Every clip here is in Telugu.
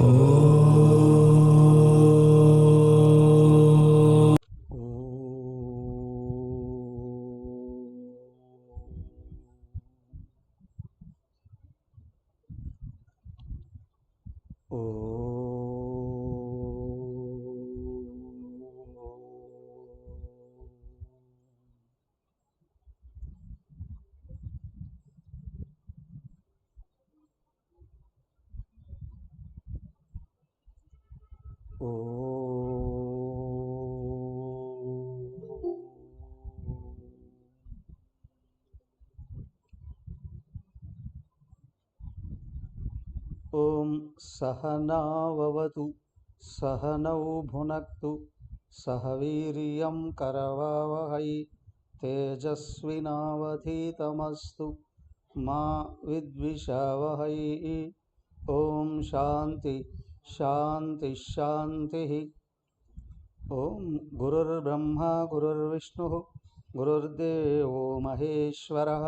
ఓం సహనావవతు సహనౌ భునక్తు సహ వీర్యం కరవావహై తేజస్వినావధీతమస్తు మా విద్విషావహై. ఓం శాంతి శాంతి శాంతి. ఓం గురుర్బ్రహ్మా గురుర్విష్ణుః గురుర్దేవో మహేశ్వరః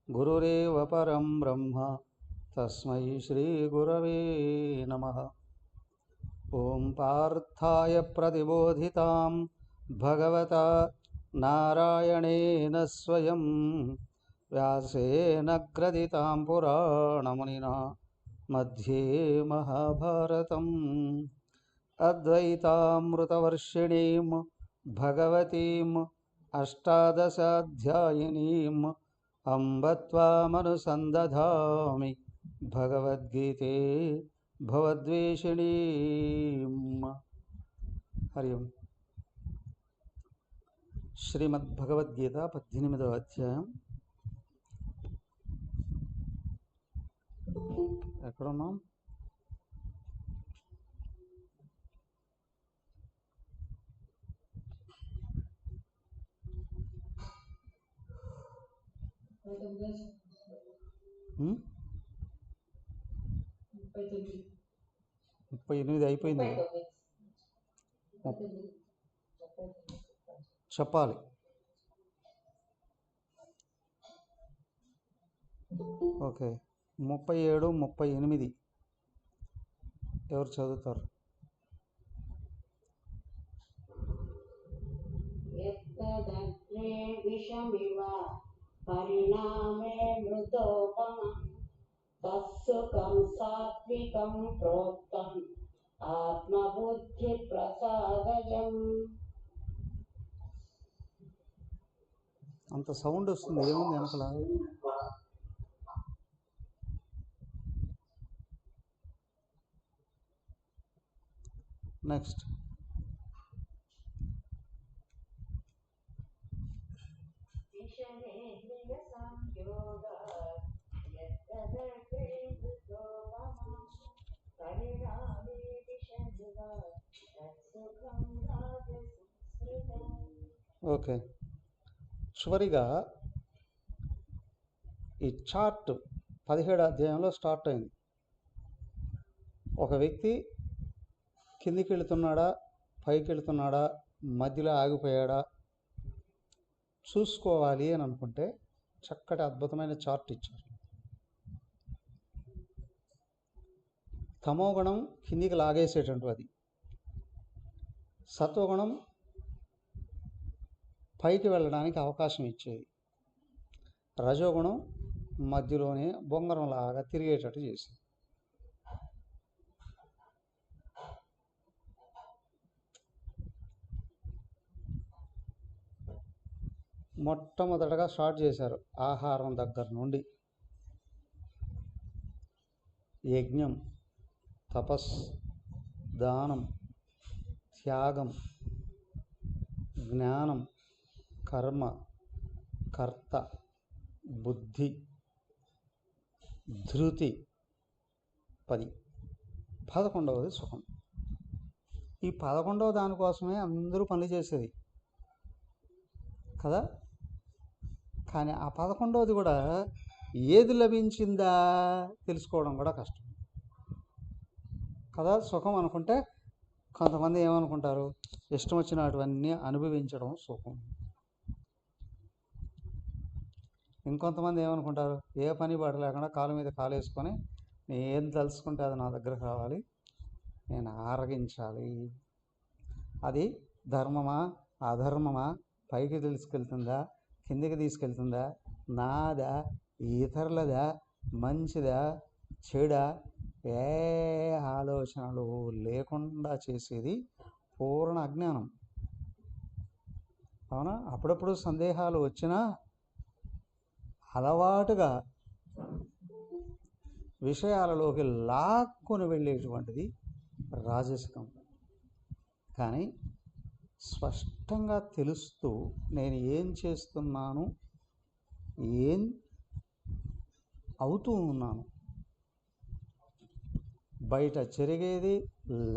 గురురేవ పరం బ్రహ్మ తస్మై శ్రీ గురవే నమః. ఓం పార్థాయ ప్రతిబోధితాం భగవతా నారాయణేన స్వయం వ్యాసేన గ్రథితాం పురాణమునినా మధ్యే మహాభారతం. అద్వైతామృతవర్షిణీం భగవతీం అష్టాదశాధ్యాయినీం అంబ త్వామనుసందధామి భగవద్గీతే భవద్వేషిణీం. హరి ఓం. శ్రీమద్భగవద్గీత 18వ అధ్యాయం. ఎక్కడున్నాం? 38 అయిపోయింది. చెప్పాలి. ఓకే. 37, 38 ఎవరు చదువుతారు? పరిణామే మృతోపమం తత్సుఖం సాత్వికం ప్రోక్తం ఆత్మబుద్ధి ప్రసాదజం. అంత సౌండ్ వస్తుంది, ఏముంది వెనకల? నెక్స్ట్. ఓకే. చివరిగా ఈ చార్ట్ 17వ అధ్యాయంలో స్టార్ట్ అయింది. ఒక వ్యక్తి కిందికి వెళుతున్నాడా, పైకి వెళుతున్నాడా, మధ్యలో ఆగిపోయాడా చూసుకోవాలి అని అనుకుంటే చక్కటి అద్భుతమైన చార్ట్ ఇచ్చారు. తమోగుణం కిందికి లాగేసేటటువంటిది, సత్వగుణం పైకి వెళ్ళడానికి అవకాశం ఇచ్చేది, రజోగుణం మధ్యలోనే బొంగరంలాగా తిరిగేటట్టు చేసింది. మొట్టమొదటగా స్టార్ట్ చేశారు ఆహారం దగ్గర నుండి. యజ్ఞం, తపస్, దానం, త్యాగం, జ్ఞానం, కర్మ, కర్త, బుద్ధి, ధృతి 10. 11వది సుఖం. ఈ 11వ దానికోసమే అందరూ పనులు చేసేది కదా. కానీ ఆ 11వది కూడా ఏది లభించిందా తెలుసుకోవడం కూడా కష్టం కదా. సుఖం అనుకుంటే కొంతమంది ఏమనుకుంటారు, ఇష్టం వచ్చినటువన్నీ అనుభవించడం సుఖం. ఇంకొంతమంది ఏమనుకుంటారు, ఏ పని పాట లేకుండా కాలు మీద కాలు వేసుకొని నేను ఏం తలుచుకుంటే అది నా దగ్గర కావాలి, నేను ఆరగించాలి. అది ధర్మమా అధర్మమా, పైకి తీసుకెళ్తుందా కిందికి తీసుకెళ్తుందా, నాదా ఇతరులదా, మంచిదా చెడా, ఏ ఆలోచనలు లేకుండా చేసేది పూర్ణ అజ్ఞానం. అవునా? అప్పుడప్పుడు సందేహాలు వచ్చినా అలవాటుగా విషయాలలోకి లాక్కొని వెళ్ళేటువంటిది రాజసికం. కానీ స్పష్టంగా తెలుస్తూ నేను ఏం చేస్తున్నాను, ఏం అవుతూ ఉన్నాను, బయట జరిగేది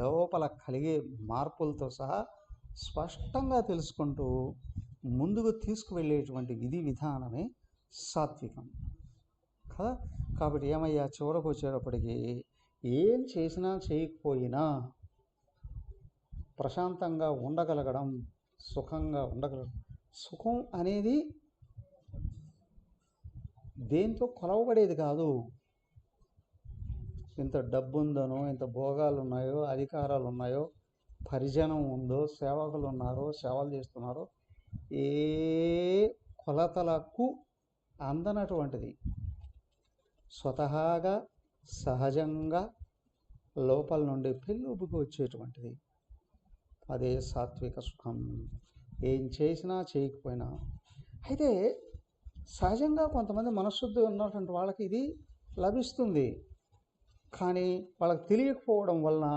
లోపల కలిగే మార్పులతో సహా స్పష్టంగా తెలుసుకుంటూ ముందుకు తీసుకువెళ్ళేటువంటి విధి విధానమే సాత్వికం కదా. కాబట్టి ఏమయ్యా, చివరకు వచ్చేటప్పటికి ఏం చేసినా చేయకపోయినా ప్రశాంతంగా ఉండగలగడం, సుఖంగా ఉండగలగడం. సుఖం అనేది దేంతో కొలవబడేది కాదు. ఇంత డబ్బు ఉందనో, ఇంత భోగాలు ఉన్నాయో, అధికారాలు ఉన్నాయో, పరిజనం ఉందో, సేవకులు ఉన్నారో, సేవలు చేస్తున్నారో, ఏ కొలతలకు అందనటువంటిది స్వతహాగా సహజంగా లోపల నుండి పెళ్ళుబుకు వచ్చేటువంటిది అదే సాత్విక సుఖం. ఏం చేసినా చేయకపోయినా. అయితే సహజంగా కొంతమంది మనశ్శుద్ధి ఉన్నటువంటి వాళ్ళకి ఇది లభిస్తుంది. కానీ వాళ్ళకి తెలియకపోవడం వలన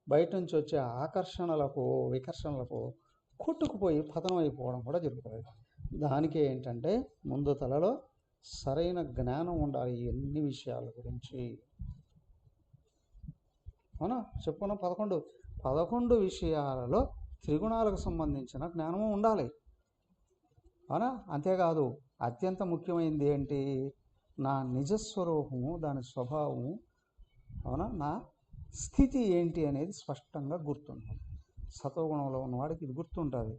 బయట నుంచి వచ్చే ఆకర్షణలకు వికర్షణలకు కొట్టుకుపోయి పతనం అయిపోవడం కూడా జరుగుతుంది. దానికి ఏంటంటే ముందు తలలో సరైన జ్ఞానం ఉండాలి ఎన్ని విషయాల గురించి. అవునా? చెప్పుకున్న 11 విషయాలలో త్రిగుణాలకు సంబంధించిన జ్ఞానము ఉండాలి. అవునా? అంతేకాదు అత్యంత ముఖ్యమైనది ఏంటి, నా నిజస్వరూపము, దాని స్వభావము, అవునా, నా స్థితి ఏంటి అనేది స్పష్టంగా గుర్తుంటుంది. సత్వగుణంలో ఉన్నవాడికి ఇది గుర్తుంటుంది.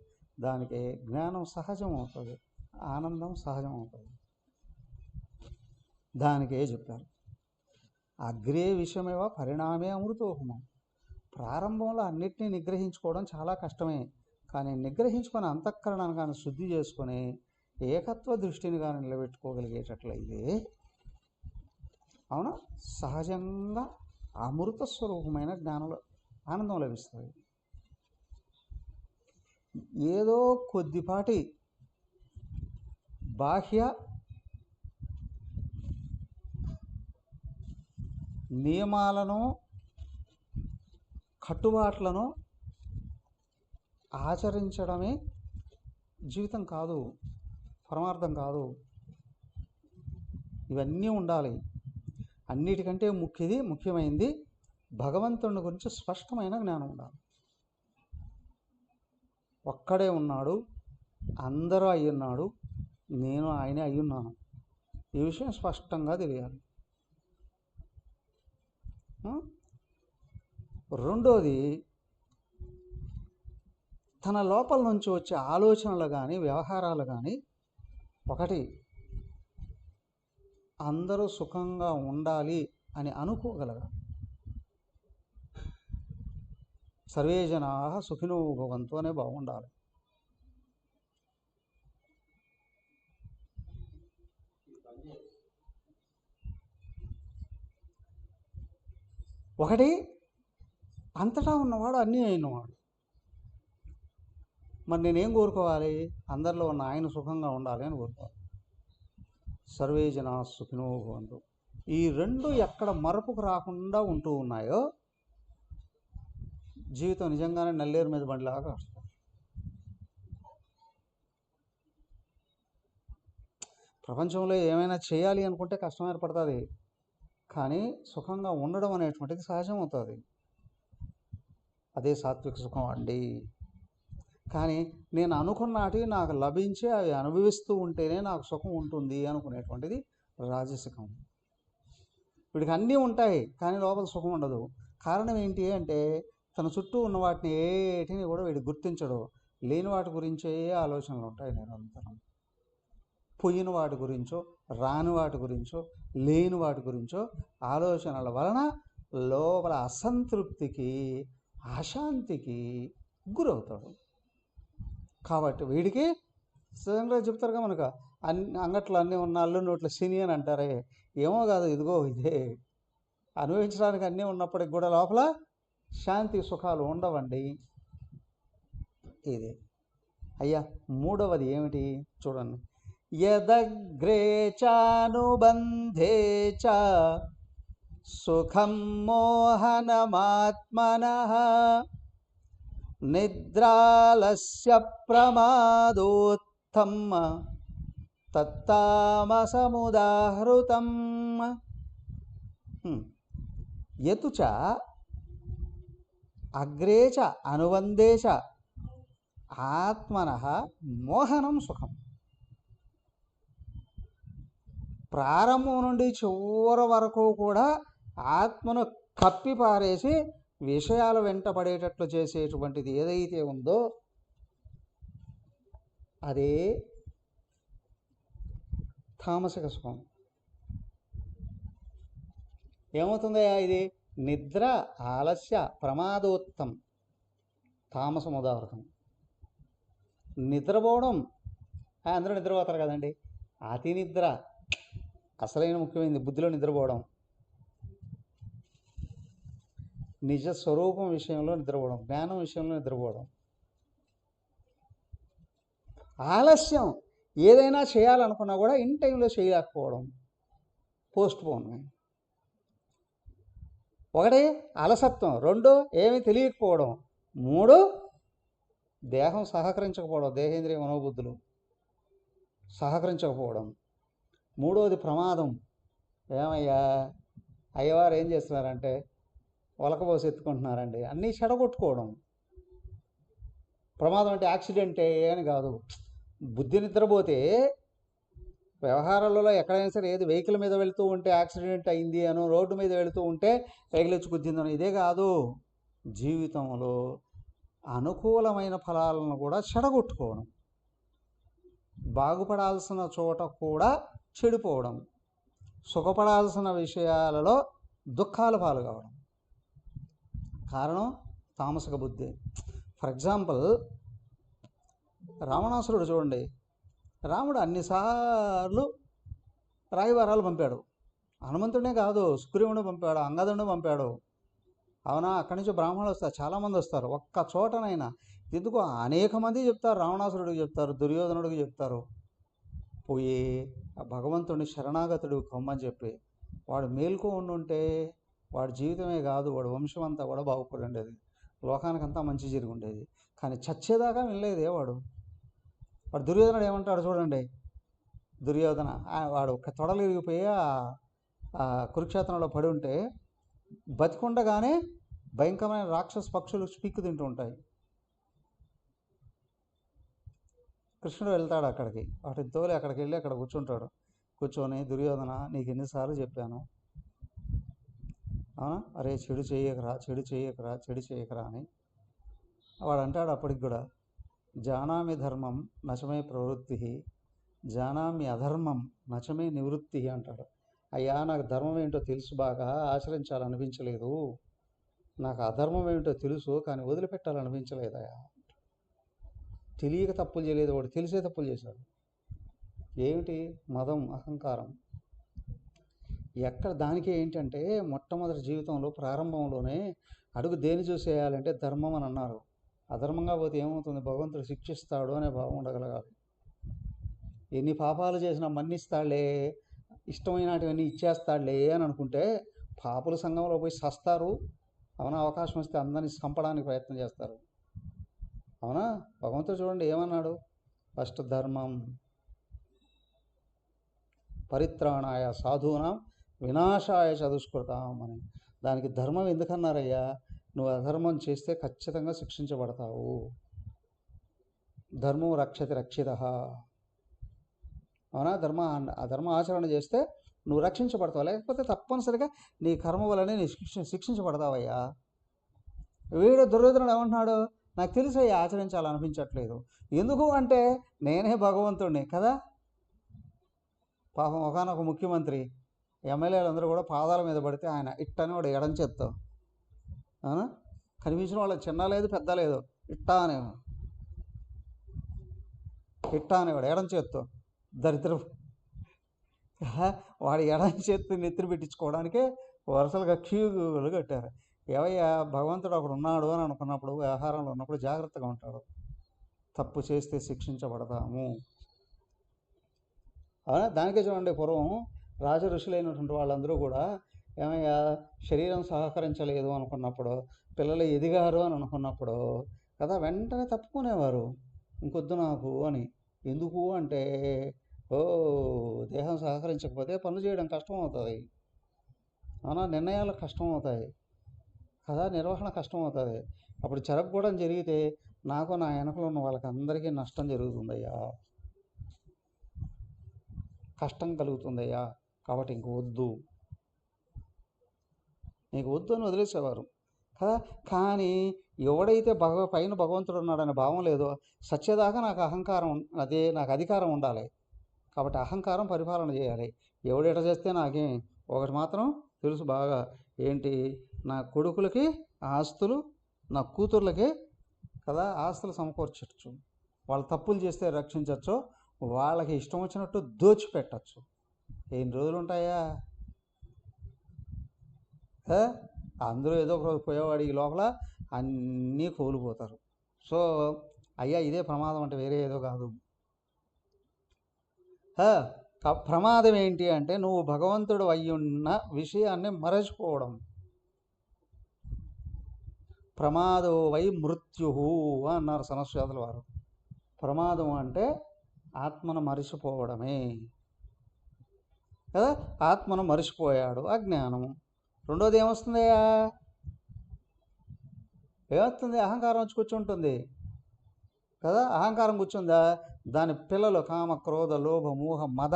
దానికి జ్ఞానం సహజం అవుతుంది, ఆనందం సహజం అవుతుంది. దానికే చెప్పారు అగ్రే విషమేవ పరిణామే అమృతోహమం. ప్రారంభంలో అన్నిటినీ నిగ్రహించుకోవడం చాలా కష్టమే. కానీ నిగ్రహించుకొని అంతఃకరణను కానీ శుద్ధి చేసుకొని ఏకత్వ దృష్టిని కానీ నిలబెట్టుకోగలిగేటట్లయితే, అవునా, సహజంగా అమృత స్వరూపమైన జ్ఞానంలో ఆనందం లభిస్తుంది. ఏదో కొద్దిపాటి బాహ్య నియమాలను కట్టుబాట్లను ఆచరించడమే జీవితం కాదు, పరమార్థం కాదు. ఇవన్నీ ఉండాలి. అన్నిటికంటే ముఖ్యమైనది భగవంతుని గురించి స్పష్టమైన జ్ఞానం ఉండాలి. ఒక్కడే ఉన్నాడు, అందరూ అయ్యున్నాడు, నేను ఆయనే అయ్యున్నాను. ఈ విషయం స్పష్టంగా తెలియాలి. రెండోది, తన లోపల నుంచి వచ్చే ఆలోచనలు కానీ వ్యవహారాలు కానీ, ఒకటి అందరూ సుఖంగా ఉండాలి అని అనుకోగలగాలి. సర్వే జనాః సుఖినో భవంతు అనే బాగుండాలి. ఒకటి అంతటా ఉన్నవాడు అన్నీ అయినవాడు. మరి నేనేం కోరుకోవాలి, అందరిలో ఉన్న ఆయన సుఖంగా ఉండాలి అని కోరుకోవాలి. సర్వే జనాః సుఖినో భవంతు. ఈ రెండు ఎక్కడ మరపుకు రాకుండా ఉంటూ ఉన్నాయో జీవితం నిజంగానే నల్లేరు మీద బండిలాగా వస్తుంది. ప్రపంచంలో ఏమైనా చేయాలి అనుకుంటే కష్టం ఏర్పడుతుంది, కానీ సుఖంగా ఉండడం అనేటువంటిది సహజం అవుతుంది. అదే సాత్విక సుఖం అండి. కానీ నేను అనుకున్నటి నాకు లభించి అవి అనుభవిస్తూ ఉంటేనే నాకు సుఖం ఉంటుంది అనుకునేటువంటిది రాజసికం. వీడికి అన్నీ ఉంటాయి కానీ లోపల సుఖం ఉండదు. కారణం ఏంటి అంటే తన చుట్టూ ఉన్న వాటిని ఏటిని కూడా వీడు గుర్తించడు. లేని వాటి గురించే ఆలోచనలు ఉంటాయి నిరంతరం. పోయిన వాటి గురించో, రాని వాటి గురించో, లేని వాటి గురించో ఆలోచనల వలన లోపల అసంతృప్తికి, అశాంతికి గురవుతాడు. కాబట్టి వీడికి సడన్గా చెప్తారుగా మనకు అంగట్లో అన్నీ ఉన్న అల్లు నోట్ల శని అని అంటారే, ఏమో కాదు, ఇదిగో ఇదే అనుభవించడానికి అన్నీ ఉన్నప్పటికి కూడా లోపల శాంతి సుఖాలు ఉండవండి. ఇది అయ్యా. మూడవది ఏమిటి చూడండి. యదగ్రే చానుబంధే చ సుఖం మోహనమాత్మనః నిద్రాలస్య ప్రమాదోత్థం తత్తామసముదాహృతం. యతు చ అగ్రే చ అనుబంధే చ ఆత్మనః మోహనం సుఖం. ప్రారంభం నుండి చివరి వరకు కూడా ఆత్మను కప్పిపారేసి విషయాలు వెంటపడేటట్లు చేసేటువంటిది ఏదైతే ఉందో అదే తామసిక సుఖం. ఏమవుతుందయ్యా ఇది? నిద్ర, ఆలస్య, ప్రమాదోత్తం, తామసం ఉదాహరణం. నిద్రపోవడం, అందరూ నిద్రపోతారు కదండి. అతి నిద్ర అసలైన ముఖ్యమైనది. బుద్ధిలో నిద్రపోవడం, నిజ స్వరూపం విషయంలో నిద్రపోవడం, జ్ఞానం విషయంలో నిద్రపోవడం. ఆలస్యం, ఏదైనా చేయాలనుకున్నా కూడా ఇన్ టైంలో చేయలేకపోవడం, పోస్ట్ పోన్మెంట్. ఒకటి అలసత్వం, రెండు ఏమీ తెలియకపోవడం, మూడు దేహం సహకరించకపోవడం, దేహేంద్రియ మనోబుద్ధులు సహకరించకపోవడం, మూడోది ప్రమాదం. ఏమయ్యా అయ్యవారు ఏం చేస్తున్నారంటే ఒలకబోసి ఎత్తుకుంటున్నారండి, అన్నీ చెడగొట్టుకోవడం. ప్రమాదం అంటే యాక్సిడెంటే అని కాదు. బుద్ధి నిద్రపోతే వ్యవహారాలలో ఎక్కడైనా సరే ఏది వెహికల్ మీద వెళుతూ ఉంటే యాక్సిడెంట్ అయింది అనో, రోడ్డు మీద వెళుతూ ఉంటే వెహికల్ వచ్చి గుద్దిందనో, ఇదే కాదు. జీవితంలో అనుకూలమైన ఫలాలను కూడా చెడగొట్టుకోవడం, బాగుపడాల్సిన చోట కూడా చెడిపోవడం, సుఖపడాల్సిన విషయాలలో దుఃఖాలు పాలు కావడం. కారణం తామసిక బుద్ధి. ఫర్ ఎగ్జాంపుల్, రావణాసురుడు చూడండి. రాముడు అన్నిసార్లు రాయబారాలు పంపాడు. హనుమంతుడే కాదు, సుగ్రీవుడు పంపాడు, అంగదుడిని పంపాడు. అవునా? అక్కడి నుంచి బ్రాహ్మణులు వస్తారు, చాలామంది వస్తారు. ఒక్క చోటనైనా ఎందుకు అనేక మంది చెప్తారు, రావణాసురుడికి చెప్తారు, దుర్యోధనుడికి చెప్తారు, పోయి ఆ భగవంతుడిని శరణాగతుడు కొమ్మని చెప్పి వాడు మేల్కో ఉండుంటే వాడి జీవితమే కాదు, వాడి వంశం అంతా కూడా బాగుపడి ఉండేది, లోకానికంతా మంచి జరిగి ఉండేది. కానీ చచ్చేదాకా వినలేదే వాడు. దుర్యోధనుడు ఏమంటాడు చూడండి. దుర్యోధన వాడు ఒక తొడలు ఇరిగిపోయి ఆ కురుక్షేత్రంలో పడి ఉంటే బతికుండగానే భయంకరమైన రాక్షస పక్షులు పీక్కు తింటూ ఉంటాయి. కృష్ణుడు వెళ్తాడు అక్కడికి, వాటిని తోలి అక్కడికి వెళ్ళి అక్కడ కూర్చుంటాడు. కూర్చొని, దుర్యోధన నీకు ఎన్నిసార్లు చెప్పాను, అరే చెడు చేయకరా, చెడు చేయకరా, చెడు చేయకరా అని. వాడు అంటాడు అప్పటికి కూడా, జానామి ధర్మం నచమే ప్రవృత్తి, జానామి అధర్మం నచమే నివృత్తి అంటాడు. అయ్యా నాకు ధర్మం ఏంటో తెలుసు, బాగా ఆచరించాలనిపించలేదు. నాకు అధర్మం ఏంటో తెలుసు, కానీ వదిలిపెట్టాలనిపించలేదయా. తెలియక తప్పులు చేయలేదు, వాడు తెలిసే తప్పులు చేశాడు. ఏమిటి? మదం, అహంకారం. ఎక్కడ దానికి ఏంటంటే మొట్టమొదటి జీవితంలో ప్రారంభంలోనే అడుగు దేని చూసేయాలంటే ధర్మం అని అన్నారు. అధర్మంగా పోతే ఏమవుతుంది? భగవంతుడు శిక్షిస్తాడు అనే భావం ఉండగలగాలి. ఎన్ని పాపాలు చేసినా మన్నిస్తాడులే, ఇష్టమైనటివన్నీ ఇచ్చేస్తాడులే అని అనుకుంటే పాపుల సంఘంలో పోయి సస్తారు. అవునా? అవకాశం వస్తే అందరినీ చంపడానికి ప్రయత్నం చేస్తారు. అవునా? భగవంతుడు చూడండి ఏమన్నాడు, ఫస్ట్ ధర్మం పరిత్రాణాయ సాధూనాం వినాశాయ చదుష్కృతాం అని. దానికి ధర్మం ఎందుకన్నారయ్యా? నువ్వు అధర్మం చేస్తే ఖచ్చితంగా శిక్షించబడతావు. ధర్మం రక్షతి రక్షితః. అవునా? అధర్మ ఆచరణ చేస్తే నువ్వు రక్షించబడతావు, లేకపోతే తప్పనిసరిగా నీ కర్మ వల్లనే నీ శిక్షించబడతావయ్యా. వీడు దుర్యోధనుడు ఏమంటున్నాడు, నాకు తెలిసయ్యా ఆచరించాలనిపించట్లేదు. ఎందుకు అంటే నేనే భగవంతుడిని కదా. పాపం ఒకనొక ముఖ్యమంత్రి ఎమ్మెల్యేలు అందరూ కూడా పాదాల మీద పడితే ఆయన ఇట్టని వాడు ఎడం చేత్తో, అవునా, కనిపించిన వాళ్ళకి చిన్న లేదు పెద్ద లేదు, ఇట్టా అనేవాడు ఎడం చేత్తో. దరిద్రం. వాడు ఎడం చేత్తో నెత్తిన పెట్టించుకోవడానికే వరుసలుగా క్యూలు కట్టారు. ఏవయ్యా, భగవంతుడు ఒకడు ఉన్నాడు అని అనుకున్నప్పుడు, వ్యవహారంలో ఉన్నప్పుడు జాగ్రత్తగా ఉంటాడు. తప్పు చేస్తే శిక్షించబడతాము. అవునా, దానికే చూడండి, పూర్వం రాజ ఋషులైనటువంటి వాళ్ళందరూ కూడా ఏమయ్యా, శరీరం సహకరించలేదు అనుకున్నప్పుడు, పిల్లలు ఎదిగారు అని అనుకున్నప్పుడు కదా, వెంటనే తప్పుకునేవారు, ఇంకొద్దు నాకు అని. ఎందుకు అంటే, ఓ దేహం సహకరించకపోతే పనులు చేయడం కష్టం అవుతుంది, అవునా, నిర్ణయాలు కష్టం అవుతాయి కదా, నిర్వహణ కష్టం అవుతుంది. అప్పుడు జరగకూడదు జరిగితే నాకు నా వెనకలో ఉన్న వాళ్ళకి అందరికీ నష్టం జరుగుతుందయ్యా, కష్టం కలుగుతుందయ్యా, కాబట్టి ఇంక వద్దు, నీకు వద్దు అని వదిలేసేవారు కదా. కానీ ఎవడైతే పైన భగవంతుడు ఉన్నాడనే భావం లేదో, సత్యదాకా నాకు అహంకారం, అదే నాకు అధికారం ఉండాలి, కాబట్టి అహంకారం పరిపాలన చేయాలి. ఎవడెట చేస్తే నాకేం, ఒకటి మాత్రం తెలుసు బాగా, ఏంటి, నా కొడుకులకి ఆస్తులు, నా కూతుర్లకి కదా ఆస్తులు సమకూర్చచ్చు, వాళ్ళు తప్పులు చేస్తే రక్షించవచ్చు, వాళ్ళకి ఇష్టం వచ్చినట్టు దోచిపెట్టచ్చు. ఎన్ని రోజులు ఉంటాయా? అందరూ ఏదో ఒక రోజు పోయేవాడు, ఈ లోపల అన్నీ కోల్పోతారు. సో అయ్యా, ఇదే ప్రమాదం అంటే వేరే ఏదో కాదు. ప్రమాదం ఏంటి అంటే, నువ్వు భగవంతుడు అయ్యున్న విషయాన్ని మరచిపోవడం. ప్రమాదో వై మృత్యు అన్నారు సనత్సుజాతుల వారు. ప్రమాదం అంటే ఆత్మను మరిచిపోవడమే కదా. ఆత్మను మరిచిపోయాడు, అజ్ఞానము. రెండోది ఏమొస్తుందయ్యా? ఏమొస్తుంది? అహంకారం వచ్చి కూర్చుంటుంది కదా. అహంకారం కూర్చుందా, దాని పిల్లలు కామ, క్రోధ, లోభ, మోహ, మద,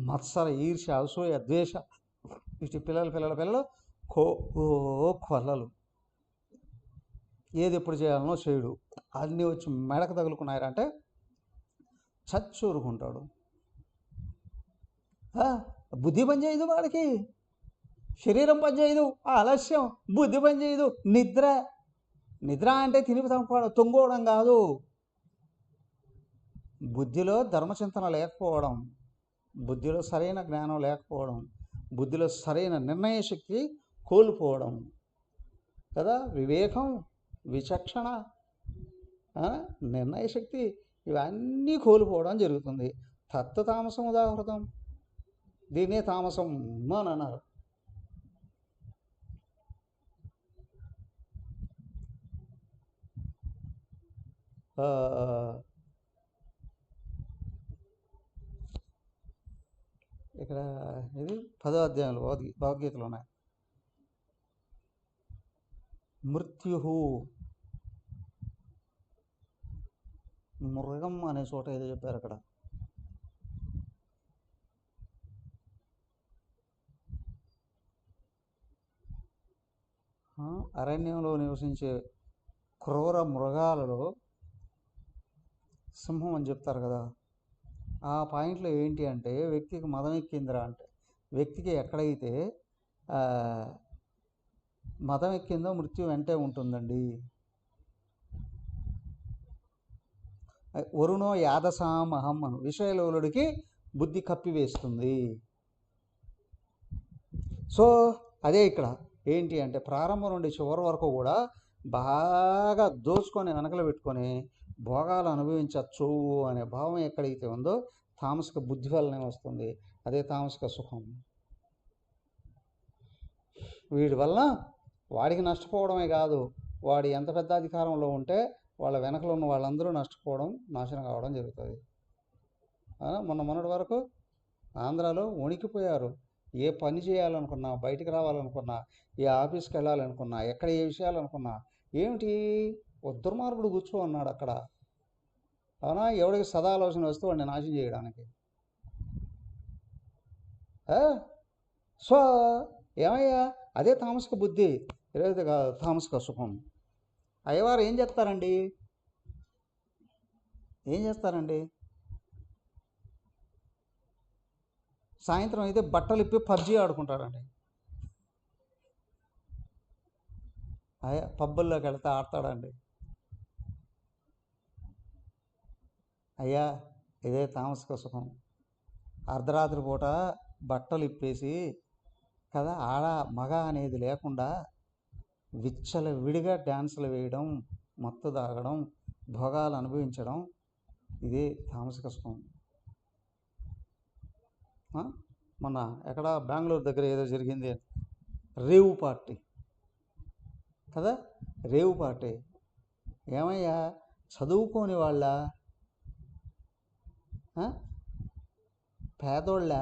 మత్సర, ఈర్ష్య, అసూయ, ద్వేష, ఇటు పిల్లలు కొల్లలు. ఏది ఎప్పుడు చేయాలనో చేయడు, అన్నీ వచ్చి మెడకు తగులుకున్నారంటే చచ్చూరుకుంటాడు. బుద్ధి పని చేయదు వాడికి, శరీరం పని చేయదు, ఆలస్యం, బుద్ధి పని చేయదు, నిద్ర అంటే తిని తొంగోవడం కాదు, బుద్ధిలో ధర్మచింతన లేకపోవడం, బుద్ధిలో సరైన జ్ఞానం లేకపోవడం, బుద్ధిలో సరైన నిర్ణయ శక్తి కోల్పోవడం కదా. వివేకం, విచక్షణ, నిర్ణయ శక్తి, ఇవన్నీ కోల్పోవడం జరుగుతుంది. తత్వతామసం ఉదాహృతం, దీన్నే తామసం అని అన్నారు. ఇక్కడ ఇది 10వ అధ్యాయంలో భగవద్గీతలో ఉన్నాయి. మృత్యు, మృగం అనే చోట ఏదో చెప్పారు అక్కడ. అరణ్యంలో నివసించే క్రూర మృగాలలో సింహం అని చెప్తారు కదా. ఆ పాయింట్లో ఏంటి అంటే, వ్యక్తికి మదం ఎక్కిందిరా అంటే, వ్యక్తికి ఎక్కడైతే మదం ఎక్కిందో మృత్యు వెంటే ఉంటుందండి. వరుణో యాదసామహం అను, విషయలోలుడికి బుద్ధి కప్పివేస్తుంది. సో అదే ఇక్కడ ఏంటి అంటే, ప్రారంభం నుండి చివరి వరకు కూడా బాగా దోచుకొని వెనకలు పెట్టుకొని భోగాలు అనుభవించవచ్చు అనే భావం ఎక్కడైతే ఉందో, తామసిక బుద్ధి వల్లనే వస్తుంది. అదే తామసిక సుఖం. వీడి వల్ల వాడికి నష్టపోవడమే కాదు, వాడు ఎంత పెద్ద అధికారంలో ఉంటే వాళ్ళ వెనకలో ఉన్న వాళ్ళందరూ నష్టపోవడం, నాశనం కావడం జరుగుతుంది. మొన్నటి వరకు ఆంధ్రాలో వణికిపోయారు. ఏ పని చేయాలనుకున్నా, బయటికి రావాలనుకున్నా, ఏ ఆఫీస్కి వెళ్ళాలనుకున్నా, ఎక్కడ ఏ విషయాలు అనుకున్నా, ఏమిటి దుర్మార్గుడు కూర్చో అన్నాడు అక్కడ. అవునా, ఎవడికి సదా ఆలోచన వస్తే వాడిని నాశనం చేయడానికి. సో ఏమయ్యా, అదే తామసిక బుద్ధి, ఏదైతే తామసిక సుఖం. అయ్యవారు ఏం చేస్తారండి, సాయంత్రం అయితే బట్టలు ఇప్పి పబ్జీ ఆడుకుంటాడండి. అయ్యా పబ్బుల్లోకి వెళ్తే ఆడతాడండి. అయ్యా ఇదే తామసిక సుఖం. అర్ధరాత్రి పూట బట్టలు ఇప్పేసి కదా ఆడ మగ అనేది లేకుండా విచ్చల విడిగా డ్యాన్సులు వేయడం, మత్తు తాగడం, భోగాలు అనుభవించడం, ఇదే తామసిక సుఖం. మొన్న ఎక్కడ బెంగళూరు దగ్గర ఏదో జరిగింది, రేవు పార్టీ కదా, రేవు పార్టీ. ఏమయ్యా చదువుకోని వాళ్ళ, పేదోళ్ళ,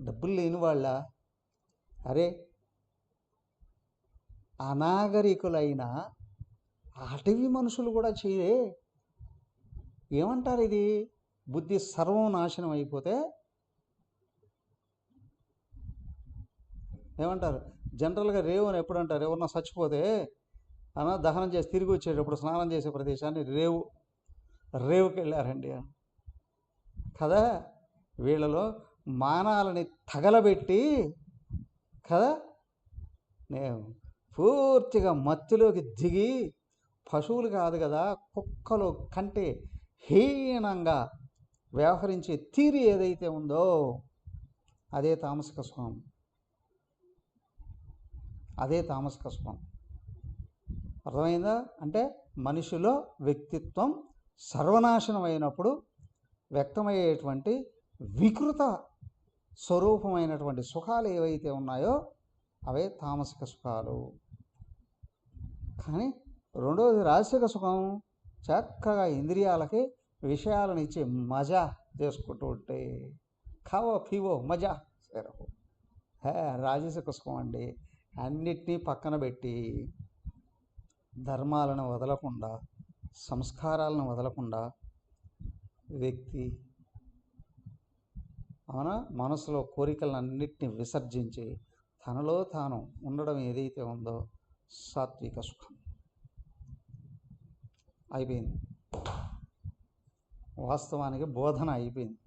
డబ్బులు లేని వాళ్ళ, అరే అనాగరికులైన అటవీ మనుషులు కూడా చేయరే. ఏమంటారు ఇది? బుద్ధి సర్వం నాశనం అయిపోతే ఏమంటారు? జనరల్గా రేవు అని ఎప్పుడు అంటారు? ఎవరన్నా చచ్చిపోతే దహనం చేసి తిరిగి వచ్చేటప్పుడు స్నానం చేసే ప్రదేశాన్ని రేవుకి వెళ్ళారండి కదా. వీళ్ళలో మానాలని తగలబెట్టి కదా నేను పూర్తిగా మత్తులోకి దిగి పశువులు కాదు కదా కుక్కలు కంటే హీనంగా వ్యవహరించే తీరు ఏదైతే ఉందో అదే తామసిక సుఖం. అదే తామసిక సుఖం. అర్థమైందా? అంటే మనిషిలో వ్యక్తిత్వం సర్వనాశనం అయినప్పుడు వ్యక్తమయ్యేటువంటి వికృత స్వరూపమైనటువంటి సుఖాలు ఏవైతే ఉన్నాయో అవే తామసిక సుఖాలు. కానీ రెండవది రాజసిక సుఖం. చక్కగా ఇంద్రియాలకి విషయాలను ఇచ్చి మజా చేసుకుంటూ ఉంటే ఖావో పీవో మజా సేరహో. రాజసిక సుఖం అండి. అన్నిటినీ పక్కన పెట్టి ధర్మాలను వదలకుండా, సంస్కారాలను వదలకుండా వ్యక్తి మనసులో కోరికలన్నిటిని విసర్జించి తనలో తాను ఉండడం ఏదైతే ఉందో సాత్విక సుఖం. అయిపోయింది. వాస్తవానికి బోధన అయిపోయింది.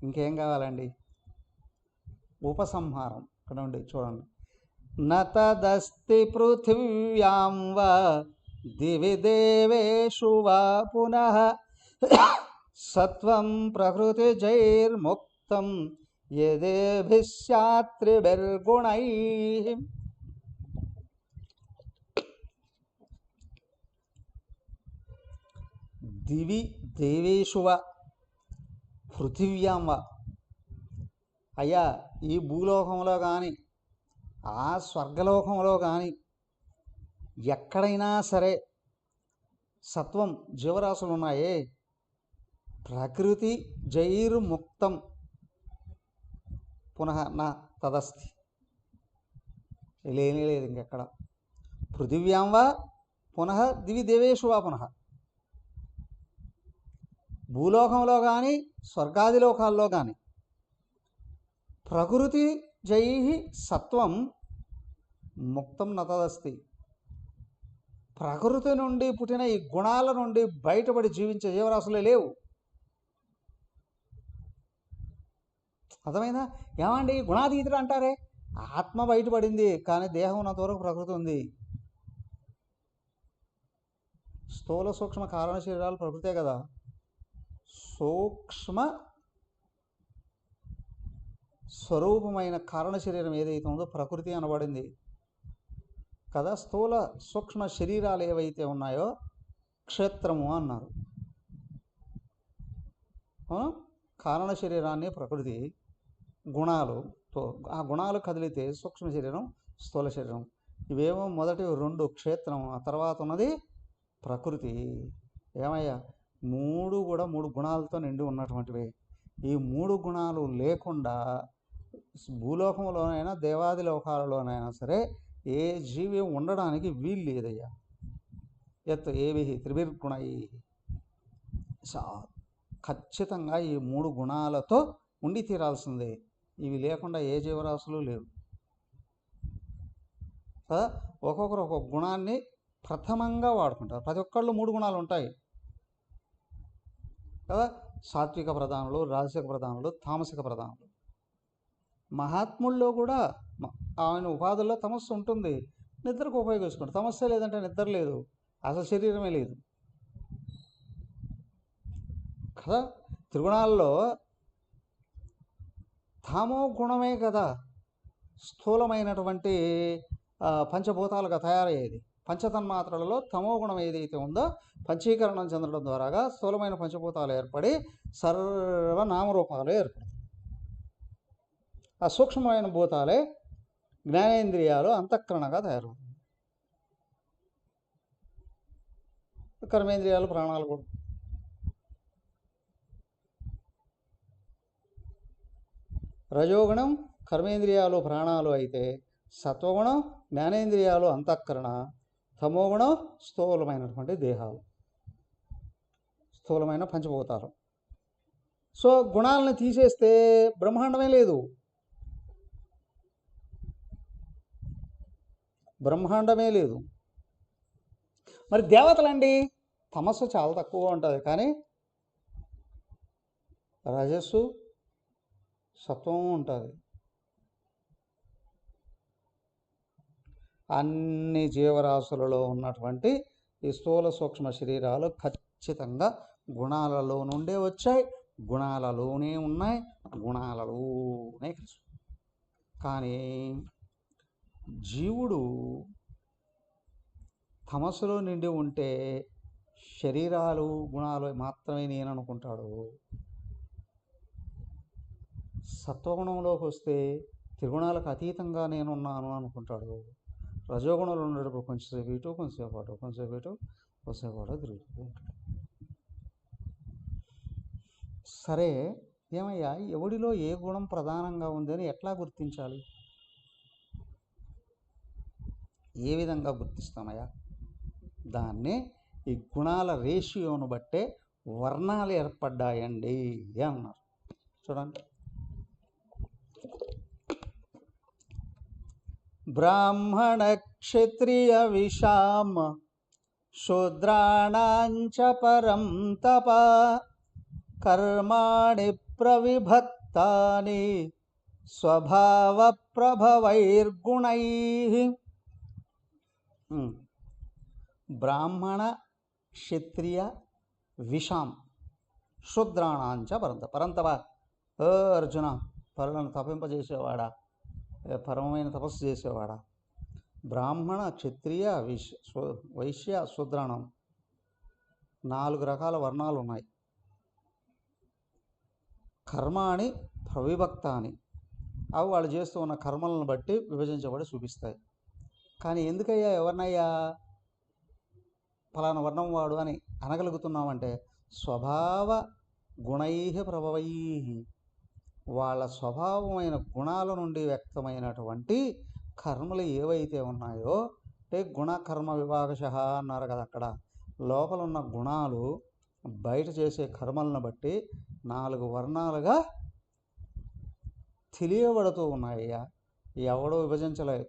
ఇంకేం కావాలండి? ఉపసంహారం ఇక్కడ ఉండి చూడండి. నతదస్తి పృథివ్యాం వా దివి దేవేషు వా పునః సత్వం ప్రకృతి జైర్ముక్తం యదేభిస్యాత్రిభిర్గుణైః. దివి దేవేషు వా పృథివ్యాం వా. అయ్యా ఈ భూలోకంలో కానీ ఆ స్వర్గలోకంలో కానీ ఎక్కడైనా సరే సత్వం జీవరాశులు ఉన్నాయే, ప్రకృతి జైర్ముక్తం పునః నా తదస్తి. లేనే లేదు ఇంకెక్కడ. పృథివ్యాం వా పునః దివి దేవేషు వా పునః. భూలోకంలో కానీ స్వర్గాది లోకాల్లో కానీ ప్రకృతి జై సత్వం ముక్తం నతదస్తి. ప్రకృతి నుండి పుట్టిన ఈ గుణాల నుండి బయటపడి జీవించే జీవరాశులే లేవు. అర్థమైందా? ఏమండి గుణాతీతుడు అంటారే, ఆత్మ బయటపడింది కానీ దేహం ఉన్నంతవరకు ప్రకృతి ఉంది. స్థూల సూక్ష్మ కారణ శరీరాలు ప్రకృతే కదా. సూక్ష్మ స్వరూపమైన కారణ శరీరం ఏదైతే ఉందో ప్రకృతి అనబడింది కదా. స్థూల సూక్ష్మ శరీరాలు ఏవైతే ఉన్నాయో క్షేత్రము అన్నారు. కారణ శరీరాన్ని ప్రకృతి, గుణాలుతో ఆ గుణాలు కదిలితే సూక్ష్మ శరీరం, స్థూల శరీరం. ఇవేమో మొదటి రెండు క్షేత్రం, ఆ తర్వాత ఉన్నది ప్రకృతి. ఏమయ్యా మూడు కూడా మూడు గుణాలతో నిండి ఉన్నటువంటివి. ఈ మూడు గుణాలు లేకుండా భూలోకంలోనైనా దేవాది లోకాలలోనైనా సరే ఏ జీవి ఉండడానికి వీలు లేదయ్యా. ఎత్ ఏవి త్రిభిర్గుణై. ఖచ్చితంగా ఈ మూడు గుణాలతో ఉండి తీరాల్సిందే. ఇవి లేకుండా ఏ జీవరాశులు లేవు కదా. ఒక్కొక్కరు ఒక్కొక్క గుణాన్ని ప్రథమంగా వాడుకుంటారు. ప్రతి ఒక్కళ్ళు మూడు గుణాలు ఉంటాయి కదా. సాత్విక ప్రధానులు, రాజసిక ప్రధానులు, తామసిక ప్రధానులు. మహాత్ముల్లో కూడా ఆయన ఉపాధుల్లో తమస్సు ఉంటుంది, నిద్రకు ఉపయోగించుకుంటారు. తమస్సే లేదంటే నిద్ర లేదు, అసలు శరీరమే లేదు కదా. త్రిగుణాల్లో తామో గుణమే కదా స్థూలమైనటువంటి పంచభూతాలుగా తయారయ్యేది. పంచతన్మాత్రలలో తమో గుణం ఏదైతే ఉందో పంచీకరణం చెందడం ద్వారాగా స్థూలమైన పంచభూతాలు ఏర్పడి సర్వనామరూపాలు ఏర్పడతాయి. ఆ సూక్ష్మమైన భూతాలే జ్ఞానేంద్రియాలు అంతఃకరణగా తయారవుతాయి. కర్మేంద్రియాలు, ప్రాణాలు కూడా. రజోగుణం కర్మేంద్రియాలు, ప్రాణాలు అయితే సత్వగుణం జ్ఞానేంద్రియాలు, అంతఃకరణ, తమోగుణం స్థూలమైనటువంటి దేహాలు, స్థూలమైన పంచభూతాలు. సో గుణాలను తీసేస్తే బ్రహ్మాండమే లేదు, బ్రహ్మాండమే లేదు. మరి దేవతలండి తమస్సు చాలా తక్కువగా ఉంటుంది, కానీ రజస్సు సత్వం ఉంటుంది. అన్ని జీవరాశులలో ఉన్నటువంటి ఈ స్థూల సూక్ష్మ శరీరాలు ఖచ్చితంగా గుణాలలో నుండే వచ్చాయి, గుణాలలోనే ఉన్నాయి, గుణాలలోనే కలిసి. కానీ జీవుడు తమస్సులో నిండి ఉంటే శరీరాలు గుణాలు మాత్రమే నేను అనుకుంటాడు. సత్వగుణంలోకి వస్తే త్రిగుణాలకు అతీతంగా నేనున్నాను అనుకుంటాడు. రజోగుణంలో ఉండేటప్పుడు కొంచెంసేపు ఇటు, కొంచెంసేపు అటు, కొంచెంసేపు ఇటు, కొంచెంసేపు అటు తిరుగుతూ ఉంటాడు. సరే, ఏమయ్యా ఎవడిలో ఏ గుణం ప్రధానంగా ఉందని ఎట్లా గుర్తించాలి? ఏ విధంగా గుర్తిస్తామయ్యా? దాన్నే ఈ గుణాల రేషియోను బట్టే వర్ణాలు ఏర్పడ్డాయండి అన్నారు. చూడండి, బ్రాహ్మణ క్షత్రియ విషామ శూద్రాణాంచ పరం తప కర్మాణి ప్రవిభక్తాని స్వభావ ప్రభవైర్గుణై. బ్రాహ్మణ క్షత్రియ విషాం శూద్రాణాంచ పరంత. పరంతప అర్జున, పరులను తపింపజేసేవాడా, పరమమైన తపస్సు చేసేవాడా, బ్రాహ్మణ క్షత్రియ వైశ్య శూద్రాణం 4 రకాల వర్ణాలు ఉన్నాయి. కర్మాణి ప్రవిభక్తాని, అవి వాళ్ళు చేస్తూ ఉన్న కర్మలను బట్టి విభజించబడి చూపిస్తాయి. కానీ ఎందుకయ్యా ఎవరినయ్యా ఫలానా వర్ణం వాడు అని అనగలుగుతున్నామంటే స్వభావ గుణై ప్రభవై, వాళ్ళ స్వభావమైన గుణాల నుండి వ్యక్తమైనటువంటి కర్మలు ఏవైతే ఉన్నాయో, అంటే గుణకర్మ విభాగశ అన్నారు కదా. అక్కడ లోపల ఉన్న గుణాలు బయట చేసే కర్మలను బట్టి 4 వర్ణాలుగా తెలియబడుతూ ఉన్నాయ్యా. ఎవడో విభజించలేదు,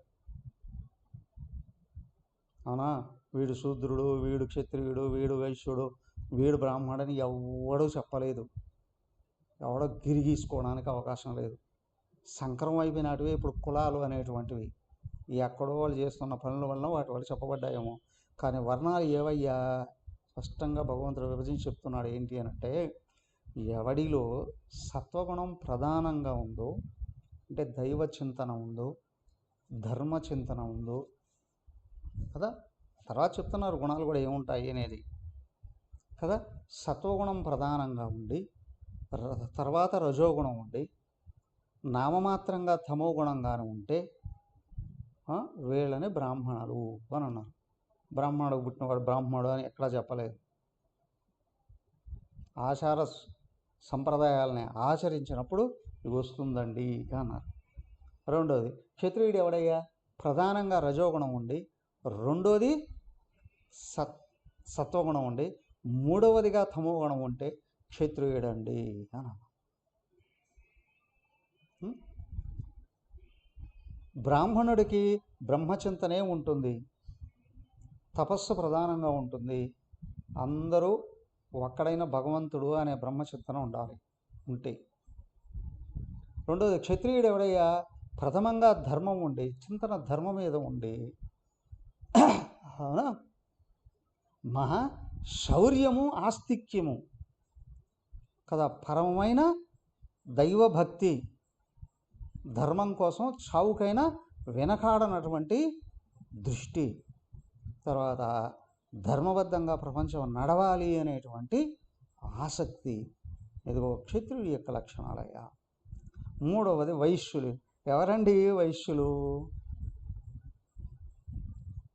అవునా? వీడు శూద్రుడు, వీడు క్షత్రియుడు, వీడు వైశ్యుడు, వీడు బ్రాహ్మణుడని ఎవడూ చెప్పలేదు. ఎవడో గిరిగీసుకోవడానికి అవకాశం లేదు. సంకరం అయిపోయినటివి ఇప్పుడు కులాలు అనేటువంటివి ఎక్కడో వాళ్ళు చేస్తున్న పనుల వలన వాటి వల్ల చెప్పబడ్డాయేమో. కానీ వర్ణాలు ఏవయ్యా స్పష్టంగా భగవంతుడు విభజించి చెప్తున్నాడు. ఏంటి అనంటే, ఎవడిలో సత్వగుణం ప్రధానంగా ఉందో, అంటే దైవ చింతన ఉందో, ధర్మ చింతన ఉందో కదా. తర్వాత చెప్తున్నారు గుణాలు కూడా ఏముంటాయి అనేది కదా. సత్వగుణం ప్రధానంగా ఉండి, తర్వాత రజోగుణం ఉండి, నామమాత్రంగా తమో గుణంగానే ఉంటే వీళ్ళని బ్రాహ్మణులు అని అన్నారు. బ్రాహ్మణుడు పుట్టినవాడు బ్రాహ్మణుడు అని ఎక్కడా చెప్పలేదు. ఆచార సంప్రదాయాలని ఆచరించినప్పుడు ఇవి వస్తుందండి అన్నారు. రెండోది, క్షత్రియుడు ఎవడయ్యా? ప్రధానంగా రజోగుణం ఉండి, రెండోది సత్వగుణం ఉండి, మూడవదిగా తమో గుణం ఉంటే క్షత్రియుడండి అన్నారు. బ్రాహ్మణుడికి బ్రహ్మచింతనే ఉంటుంది, తపస్సు ప్రధానంగా ఉంటుంది. అందరూ ఒక్కడైన భగవంతుడు అనే బ్రహ్మచింతన ఉండాలి. ఉంటే రెండోది క్షత్రియుడు ఎవడయ్యా? ప్రథమంగా ధర్మం ఉండి, చింతన ధర్మం మీద ఉండి, అవునా, మహా శౌర్యము ఆస్తిక్యము కదా, పరమమైన దైవభక్తి, ధర్మం కోసం చావుకైనా వెనకాడనటువంటి దృష్టి, తర్వాత ధర్మబద్ధంగా ప్రపంచం నడవాలి అనేటువంటి ఆసక్తి. ఇదిగో క్షత్రియుడి యొక్క లక్షణాలయ్యా. మూడవది వైశ్యులు. ఎవరండి వైశ్యులు?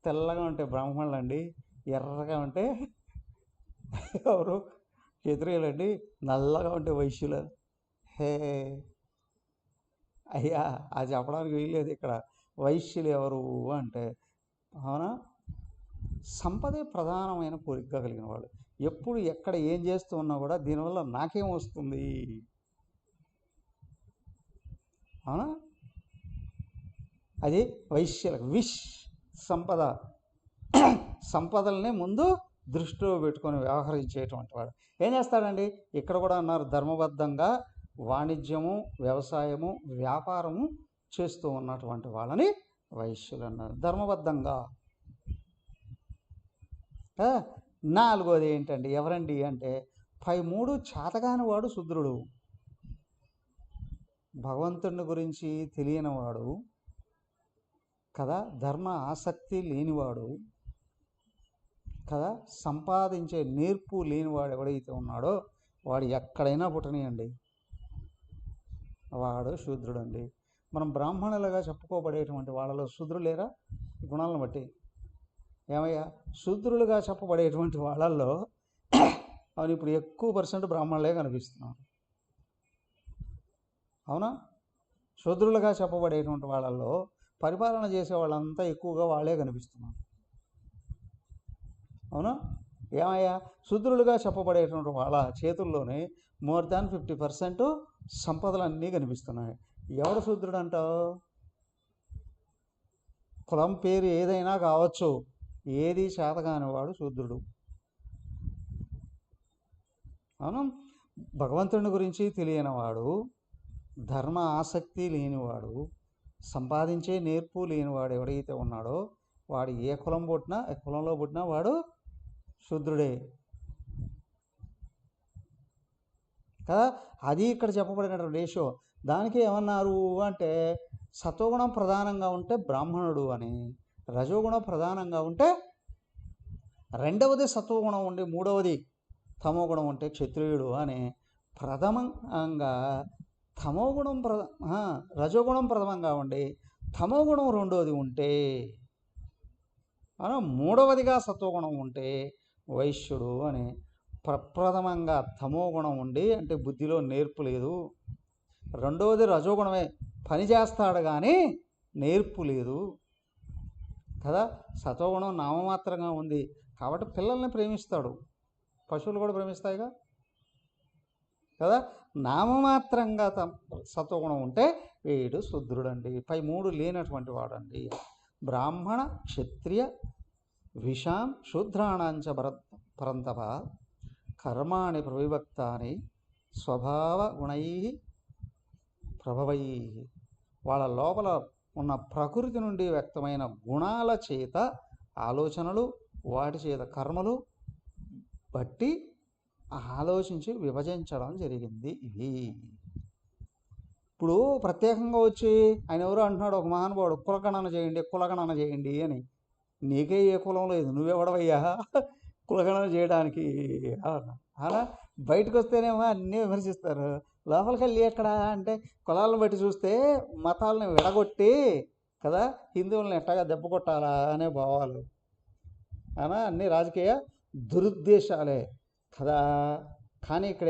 తెల్లగా ఉంటే బ్రాహ్మణులు అండి, ఎర్రగా ఉంటే ఎవరు? క్షత్రియులండి, నల్లగా ఉంటే వైశ్యులు. హే అయ్యా, అది చెప్పడానికి వీల్లేదు ఇక్కడ. వైశ్యులు ఎవరు అంటే, అవునా, సంపదే ప్రధానమైన కోరికగా కలిగిన వాళ్ళు. ఎప్పుడు ఎక్కడ ఏం చేస్తూ ఉన్నా కూడా దీనివల్ల నాకేం వస్తుంది, అవునా, అది వైశ్యులకు సంపద, సంపదల్ని ముందు దృష్టిలో పెట్టుకొని వ్యవహరించేటువంటి వాడు ఏం చేస్తాడండి? ఇక్కడ కూడా అన్నారు, ధర్మబద్ధంగా వాణిజ్యము, వ్యవసాయము, వ్యాపారము చేస్తూ ఉన్నటువంటి వాళ్ళని వైశ్యులు అన్నారు, ధర్మబద్ధంగా. నాలుగోది ఏంటండి? ఎవరండి అంటే, పై మూడు చేతగాని వాడు శూద్రుడు. భగవంతుని గురించి తెలియనివాడు కదా, ధర్మ ఆసక్తి లేనివాడు కదా, సంపాదించే నేర్పు లేనివాడు ఎవడైతే ఉన్నాడో వాడు ఎక్కడైనా పుట్టనియండి, వాడు శూద్రుడండి. మనం బ్రాహ్మణులుగా చెప్పుకోబడేటువంటి వాళ్ళలో శూద్రులు లేరా? గుణాలను బట్టి ఏమయ్యా, శూద్రులుగా చెప్పబడేటువంటి వాళ్ళల్లో అవును ఇప్పుడు ఎక్కువ పర్సెంట్ బ్రాహ్మణులే కనిపిస్తున్నారు, అవునా. శూద్రులుగా చెప్పబడేటువంటి వాళ్ళల్లో పరిపాలన చేసే వాళ్ళంతా ఎక్కువగా వాళ్ళే కనిపిస్తున్నారు, అవునా. ఏమయ్యా, శూద్రులుగా చెప్పబడేటువంటి వాళ్ళ చేతుల్లోనే మోర్ దాన్ 50% సంపదలన్నీ కనిపిస్తున్నాయి. ఎవడు శూద్రుడు అంటావు? కులం పేరు ఏదైనా కావచ్చు, ఏది చేతగాని వాడు శూద్రుడు, అవును. భగవంతుని గురించి తెలియనివాడు, ధర్మ ఆసక్తి లేనివాడు, సంపాదించే నేర్పు లేనివాడు ఎవడైతే ఉన్నాడో వాడు ఏ కులం పుట్టినా, ఏ కులంలో పుట్టినా వాడు శూద్రుడే కదా. అది ఇక్కడ చెప్పబడినటువంటి రేషో. దానికి ఏమన్నారు అంటే, సత్వగుణం ప్రధానంగా ఉంటే బ్రాహ్మణుడు అని, రజోగుణం ప్రధానంగా ఉంటే రెండవది సత్వగుణం ఉండి మూడవది తమోగుణం ఉంటే క్షత్రియుడు అని. ప్రథమంగా తమోగుణం రజోగుణం ప్రథమంగా ఉండి తమోగుణం రెండవది ఉంటే, మూడవదిగా సత్వగుణం ఉంటే వైశ్యుడు అని. ప్రప్రథమంగా తమోగుణం ఉండి అంటే బుద్ధిలో నేర్పు లేదు, రెండవది రజోగుణమే, పని చేస్తాడు కానీ నేర్పు లేదు కదా. సత్వగుణం నామమాత్రంగా ఉంది కాబట్టి పిల్లల్ని ప్రేమిస్తాడు, పశువులు కూడా ప్రేమిస్తాయిగా కదా. నామమాత్రంగా సత్వగుణం ఉంటే వీడు శూద్రుడండి, పై మూడు లేనటువంటి వాడండి. బ్రాహ్మణ క్షత్రియ విషాం శూద్రాణాంచ పరంతప కర్మాణి ప్రవిభక్తాని స్వభావ గుణై ప్రభవై. వాళ్ళ లోపల ఉన్న ప్రకృతి నుండి వ్యక్తమైన గుణాల చేత ఆలోచనలు, వాటి చేత కర్మలు బట్టి ఆలోచించి విభజించడం జరిగింది. ఇవి ఇప్పుడు ప్రత్యేకంగా వచ్చి ఆయన ఎవరో అంటున్నాడు, ఒక మహానుభావుడు, కులగణన చేయండి, కులగణన చేయండి అని. నీకే ఏ కులం లేదు, నువ్వెవడవయ్యా కులగణన చేయడానికి అలా. బయటకు వస్తేనేమో అన్నీ విమర్శిస్తారు, లోపలికి వెళ్ళి ఎక్కడ అంటే కులాలను బట్టి చూస్తే మతాలను విడగొట్టి కదా, హిందువులను ఎట్టగా దెబ్బ కొట్టాలా అనే భావాలు, అన్నీ రాజకీయ దురుద్దేశాలే కదా. కానీ ఇక్కడ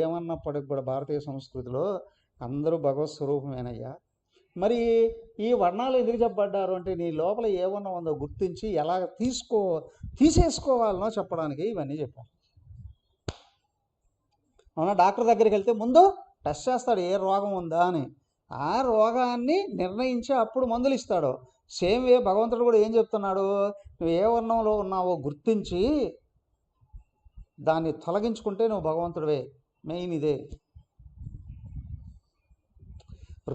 ఏమన్నప్పటికి కూడా భారతీయ సంస్కృతిలో అందరూ భగవత్ స్వరూపమేనయ్యా. మరి ఈ వర్ణాలు ఎందుకు చెప్పబడ్డారు అంటే, నీ లోపల ఏ వర్ణం ఉందో గుర్తించి ఎలా తీసేసుకోవాలనో చెప్పడానికి ఇవన్నీ చెప్పారు, అవునా. డాక్టర్ దగ్గరికి వెళ్తే ముందు టెస్ట్ చేస్తాడు ఏ రోగం ఉందా అని, ఆ రోగాన్ని నిర్ణయించి అప్పుడు మందులు ఇస్తాడు. సేమ్ వే భగవంతుడు కూడా ఏం చెప్తున్నాడు, నువ్వు ఏ వర్ణంలో ఉన్నావో గుర్తించి దాన్ని తొలగించుకుంటే నువ్వు భగవంతుడివే. మెయిన్ ఇదే.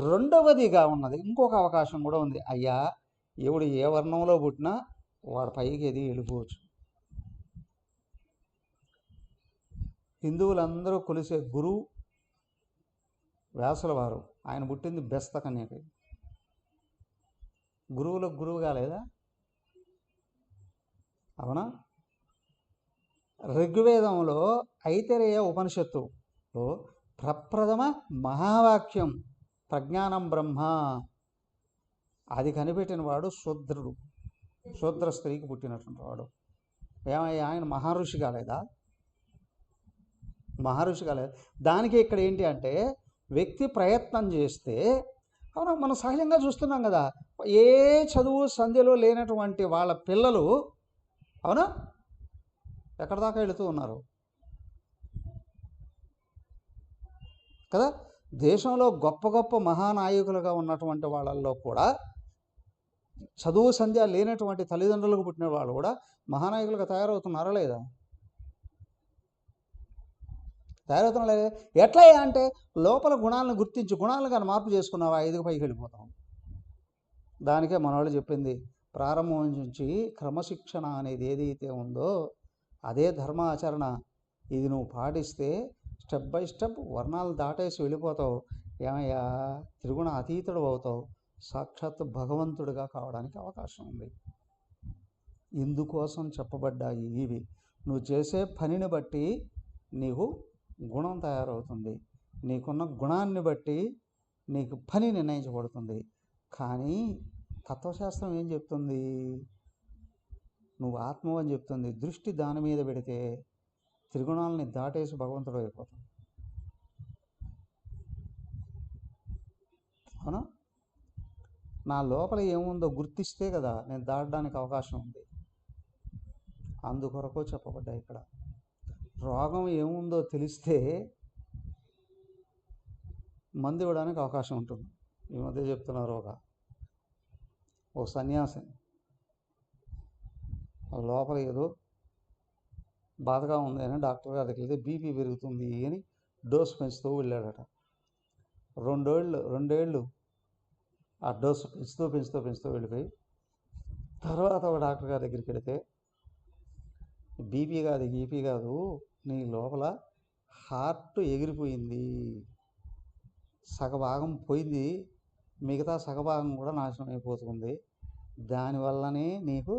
రెండవదిగా ఉన్నది ఇంకొక అవకాశం కూడా ఉంది. అయ్యా, ఎవడు ఏ వర్ణంలో పుట్టినా వాడు పైకి ఎదిగి వెళ్ళిపోవచ్చు. హిందువులందరూ కొలిసే గురువు వ్యాసుల వారు. ఆయన పుట్టింది బెస్త కన్యకి. గురువులకు గురువు కాలేదా? అవునా? ఋగ్వేదంలో ఐతరేయ ఉపనిషత్తులో ప్రప్రథమ మహావాక్యం ప్రజ్ఞానం బ్రహ్మ, అది కనిపెట్టిన వాడు శూద్రుడు. శూద్ర స్త్రీకి పుట్టినటువంటి వాడు. ఏమయ్యా, ఆయన మహర్షి కాలేదా? మహర్షి కాలేదు. దానికి ఇక్కడ ఏంటి అంటే, వ్యక్తి ప్రయత్నం చేస్తే, అవునా, మనం సహజంగా చూస్తున్నాం కదా, ఏ చదువు సంధ్యలో లేనటువంటి వాళ్ళ పిల్లలు, అవునా, ఎక్కడ దాకా వెళుతూ ఉన్నారు కదా. దేశంలో గొప్ప గొప్ప మహానాయకులుగా ఉన్నటువంటి వాళ్ళల్లో కూడా చదువు సంధ్య లేనటువంటి తల్లిదండ్రులకు పుట్టిన వాళ్ళు కూడా మహానాయకులుగా తయారవుతున్నారా లేదా? తయారవుతున్నా లేదా? ఎట్లా అంటే, లోపల గుణాలను గుర్తించి గుణాలను కానీ మార్పు చేసుకున్నావా, ఐదుకు పైకి వెళ్ళిపోతాం. దానికే మన వాళ్ళు చెప్పింది, ప్రారంభం నుంచి క్రమశిక్షణ అనేది ఏదైతే ఉందో అదే ధర్మాచరణ. ఇది నువ్వు పాటిస్తే స్టెప్ బై స్టెప్ వర్ణాలు దాటేసి వెళ్ళిపోతావు. ఏమయ్యా, త్రిగుణ అతీతుడు అవుతావు. సాక్షాత్ భగవంతుడిగా కావడానికి అవకాశం ఉంది. ఇందుకోసం చెప్పబడ్డాయి ఇవి. నువ్వు చేసే పనిని బట్టి నీకు గుణం తయారవుతుంది. నీకున్న గుణాన్ని బట్టి నీకు పని నిర్ణయించబడుతుంది. కానీ తత్వశాస్త్రం ఏం చెప్తుంది? నువ్వు ఆత్మ అని చెప్తుంది. దృష్టి దాని మీద పెడితే త్రిగుణాలని దాటేసి భగవంతుడు అయిపోతాం. అవునా? నా లోపల ఏముందో గుర్తిస్తే కదా నేను దాటడానికి అవకాశం ఉంది. అందుకొరకు చెప్పబడ్డా ఇక్కడ. రోగం ఏముందో తెలిస్తే మందు ఇవ్వడానికి అవకాశం ఉంటుంది. ఈ మధ్య చెప్తున్నారు, ఓ సన్యాసి లోపల ఏదో బాధగా ఉంది అని డాక్టర్ గారి దగ్గరికి వెళ్తే బీపీ పెరుగుతుంది అని డోసు పెంచుతూ వెళ్ళాడట. రెండేళ్ళు ఆ డోసు పెంచుతూ వెళ్ళిపోయి తర్వాత ఒక డాక్టర్ గారి దగ్గరికి వెళితే, బీపీ కాదు, గీపీ కాదు, నీ లోపల హార్ట్ ఎగిరిపోయింది, సగభాగం పోయింది, మిగతా సగభాగం కూడా నాశనం అయిపోతుంది, దానివల్లనే నీకు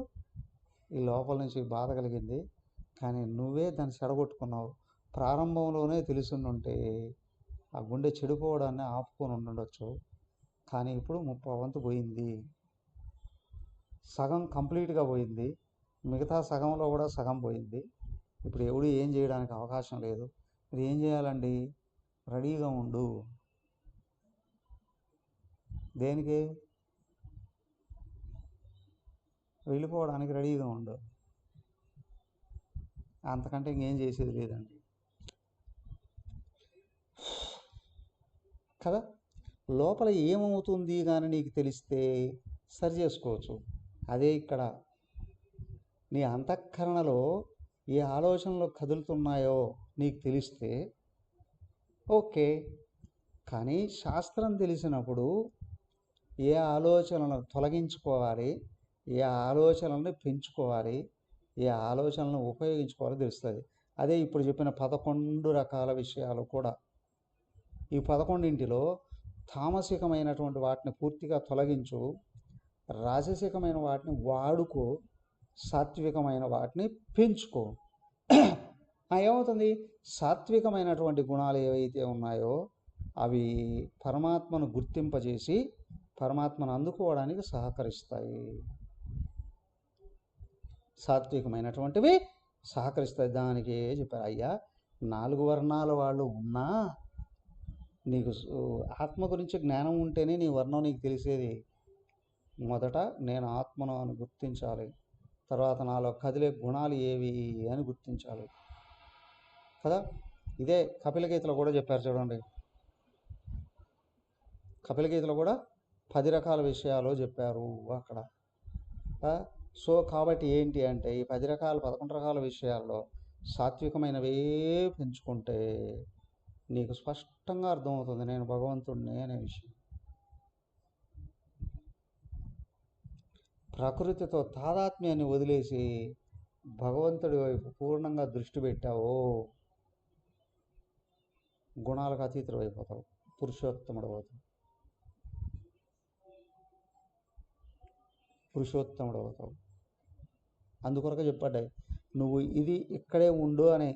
ఈ లోపల నుంచి బాధ కలిగింది, కానీ నువ్వే దాన్ని చెడగొట్టుకున్నావు. ప్రారంభంలోనే తెలుసుంటే ఆ గుండె చెడిపోవడాన్ని ఆపుకొని ఉండొచ్చు. కానీ ఇప్పుడు 30 వంతు పోయింది, సగం కంప్లీట్గా పోయింది, మిగతా సగంలో కూడా సగం పోయింది. ఇప్పుడు ఎవడు ఏం చేయడానికి అవకాశం లేదు. మీరు ఏం చేయాలండి? రెడీగా ఉండు. దేనికి? వెళ్ళిపోవడానికి రెడీగా ఉండు. అంతకంటే ఇంకేం చేసేది లేదండి కదా. లోపల ఏమవుతుంది కానీ నీకు తెలిస్తే సరి చేసుకోవచ్చు. అదే ఇక్కడ నీ అంతఃకరణలో ఏ ఆలోచనలు కదులుతున్నాయో నీకు తెలిస్తే ఓకే. కానీ శాస్త్రం తెలిసినప్పుడు ఏ ఆలోచనలను తొలగించుకోవాలి, ఏ ఆలోచనలను పెంచుకోవాలి, ఏ ఆలోచనలను ఉపయోగించుకోవాలో తెలుస్తుంది. అదే ఇప్పుడు చెప్పిన 11 రకాల విషయాలు కూడా. ఈ 11ంటిలో తామసికమైనటువంటి వాటిని పూర్తిగా తొలగించు, రాజసికమైన వాటిని వాడుకో, సాత్వికమైన వాటిని పెంచుకో. ఏమవుతుంది? సాత్వికమైనటువంటి గుణాలు ఏవైతే ఉన్నాయో అవి పరమాత్మను గుర్తింపజేసి పరమాత్మను అందుకోవడానికి సహకరిస్తాయి. సాత్వికమైనటువంటివి సహకరిస్తాయి. దానికి చెప్పారు, అయ్యా 4 వర్ణాల వాళ్ళు ఉన్నా నీకు ఆత్మ గురించి జ్ఞానం ఉంటేనే నీ వర్ణం నీకు తెలిసేది. మొదట నేను ఆత్మను అని గుర్తించాలి, తర్వాత నాలో కదిలే గుణాలు ఏవి అని గుర్తించాలి కదా. ఇదే కపిలగీతలో కూడా చెప్పారు చూడండి. కపిలగీతలో కూడా 10 రకాల విషయాలు చెప్పారు అక్కడ. సో కాబట్టి ఏంటి అంటే, ఈ 11 రకాల విషయాల్లో సాత్వికమైనవే పెంచుకుంటే నీకు స్పష్టంగా అర్థమవుతుంది నేను భగవంతుడిని అనే విషయం. ప్రకృతితో తాదాత్మ్యాన్ని వదిలేసి భగవంతుడి వైపు పూర్ణంగా దృష్టి పెట్టావో గుణాలకు అతీతుడు అయిపోతావు, పురుషోత్తముడు అవుతావు. అందుకొరకు చెప్పాడు నువ్వు ఇది ఇక్కడే ఉండు అని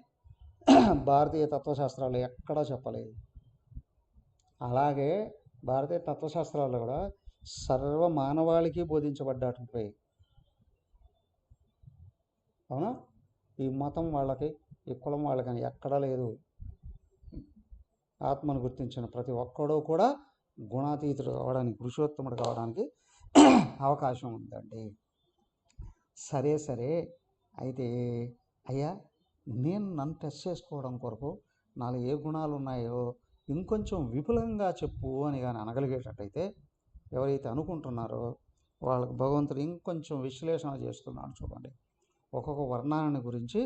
భారతీయ తత్వశాస్త్రాలు ఎక్కడా చెప్పలేదు. అలాగే భారతీయ తత్వశాస్త్రాల్లో కూడా సర్వ మానవాళికి బోధించబడ్డాయి. అవునా? ఈ మతం వాళ్ళకి, ఈ కులం వాళ్ళకని ఎక్కడా లేదు. ఆత్మను గుర్తించిన ప్రతి ఒక్కడూ కూడా గుణాతీతుడు కావడానికి, పురుషోత్తముడు కావడానికి అవకాశం ఉందండి. సరే అయితే అయ్యా నేను నన్ను టెస్ట్ చేసుకోవడం కొరకు నాలో ఏ గుణాలు ఉన్నాయో ఇంకొంచెం విపులంగా చెప్పు అని కానీ అనగలిగేటట్టయితే ఎవరైతే అనుకుంటున్నారో వాళ్ళకు భగవంతుడు ఇంకొంచెం విశ్లేషణ చేస్తున్నాడు. చూడండి, ఒక్కొక్క వర్ణాన్ని గురించి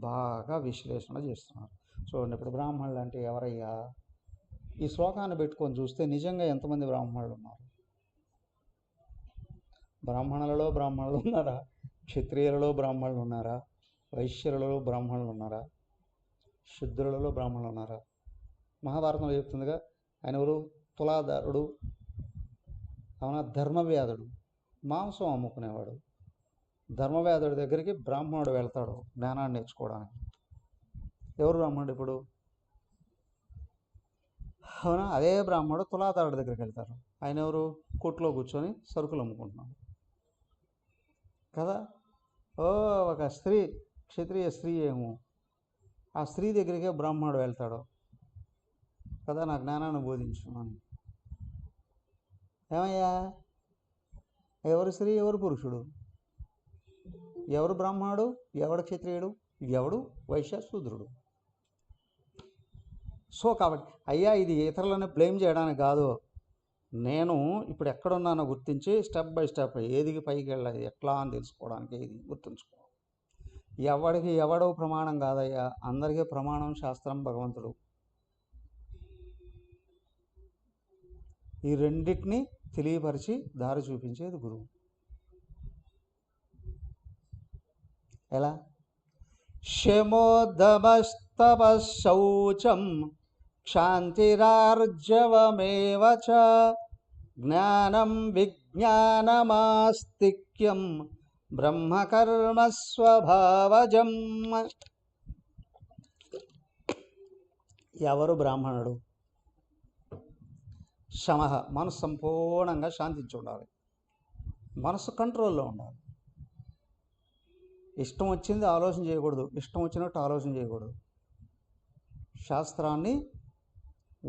బాగా విశ్లేషణ చేస్తున్నారు. చూడండి, ఇప్పుడు బ్రాహ్మణులు అంటే ఎవరయ్యా? ఈ శ్లోకాన్ని పెట్టుకొని చూస్తే నిజంగా ఎంతమంది బ్రాహ్మణులు ఉన్నారు? బ్రాహ్మణులలో బ్రాహ్మణులు ఉన్నారా? క్షత్రియులలో బ్రాహ్మణులు ఉన్నారా? వైశ్యులలో బ్రాహ్మణులు ఉన్నారా? శూద్రులలో బ్రాహ్మణులు ఉన్నారా? మహాభారతంలో చెప్తుందిగా, ఆయన ఎవరు? తులాదారుడు, అవునా? ధర్మవ్యాధుడు, మాంసం అమ్ముకునేవాడు. ధర్మవ్యాధుడి దగ్గరికి బ్రాహ్మణుడు వెళ్తాడు జ్ఞానాన్ని నేర్చుకోవడానికి. ఎవరు బ్రాహ్మణుడు ఇప్పుడు? అవునా? అదే బ్రాహ్మణుడు తులాదారుడి దగ్గరికి వెళ్తారు. ఆయన ఎవరు? కొట్లో కూర్చొని సరుకులు అమ్ముకుంటున్నాడు కదా. ఒక స్త్రీ, క్షత్రియ స్త్రీ ఏమో, ఆ స్త్రీ దగ్గరికే బ్రాహ్మణుడు వెళ్తాడు కదా, నా జ్ఞానాన్ని బోధించున్నాను. ఏమయ్యా, ఎవరు స్త్రీ, ఎవరు పురుషుడు? ఎవరు బ్రాహ్మణుడు, ఎవడు క్షత్రియుడు, ఎవడు వైశ్య శూద్రుడు? సో కాబట్టి అయ్యా ఇది ఇతరులను బ్లేమ్ చేయడానికి కాదు, నేను ఇప్పుడు ఎక్కడున్నానో గుర్తించి స్టెప్ బై స్టెప్ ఏదికి పైకి వెళ్ళాలి ఎట్లా అని తెలుసుకోవడానికి ఇది గుర్తుంచుకో. ఎవడికి ఎవడో ప్రమాణం కాదయ్యా, అందరికీ ప్రమాణం శాస్త్రం, భగవంతుడు. ఈ రెండింటిని తెలియపరిచి దారి చూపించేది గురువు. ఎలా? శమోదమస్తపశౌచం క్షాంతిరార్జవమేవ చ జ్ఞానం విజ్ఞానమాస్తిక్యం బ్రహ్మకర్మ స్వభావజం. ఎవరు బ్రాహ్మణుడు? శమః, మనసు సంపూర్ణంగా శాంతించి ఉండాలి, మనసు కంట్రోల్లో ఉండాలి. ఇష్టం వచ్చింది ఆలోచన చేయకూడదు, ఇష్టం వచ్చినట్టు ఆలోచన చేయకూడదు. శాస్త్రాన్ని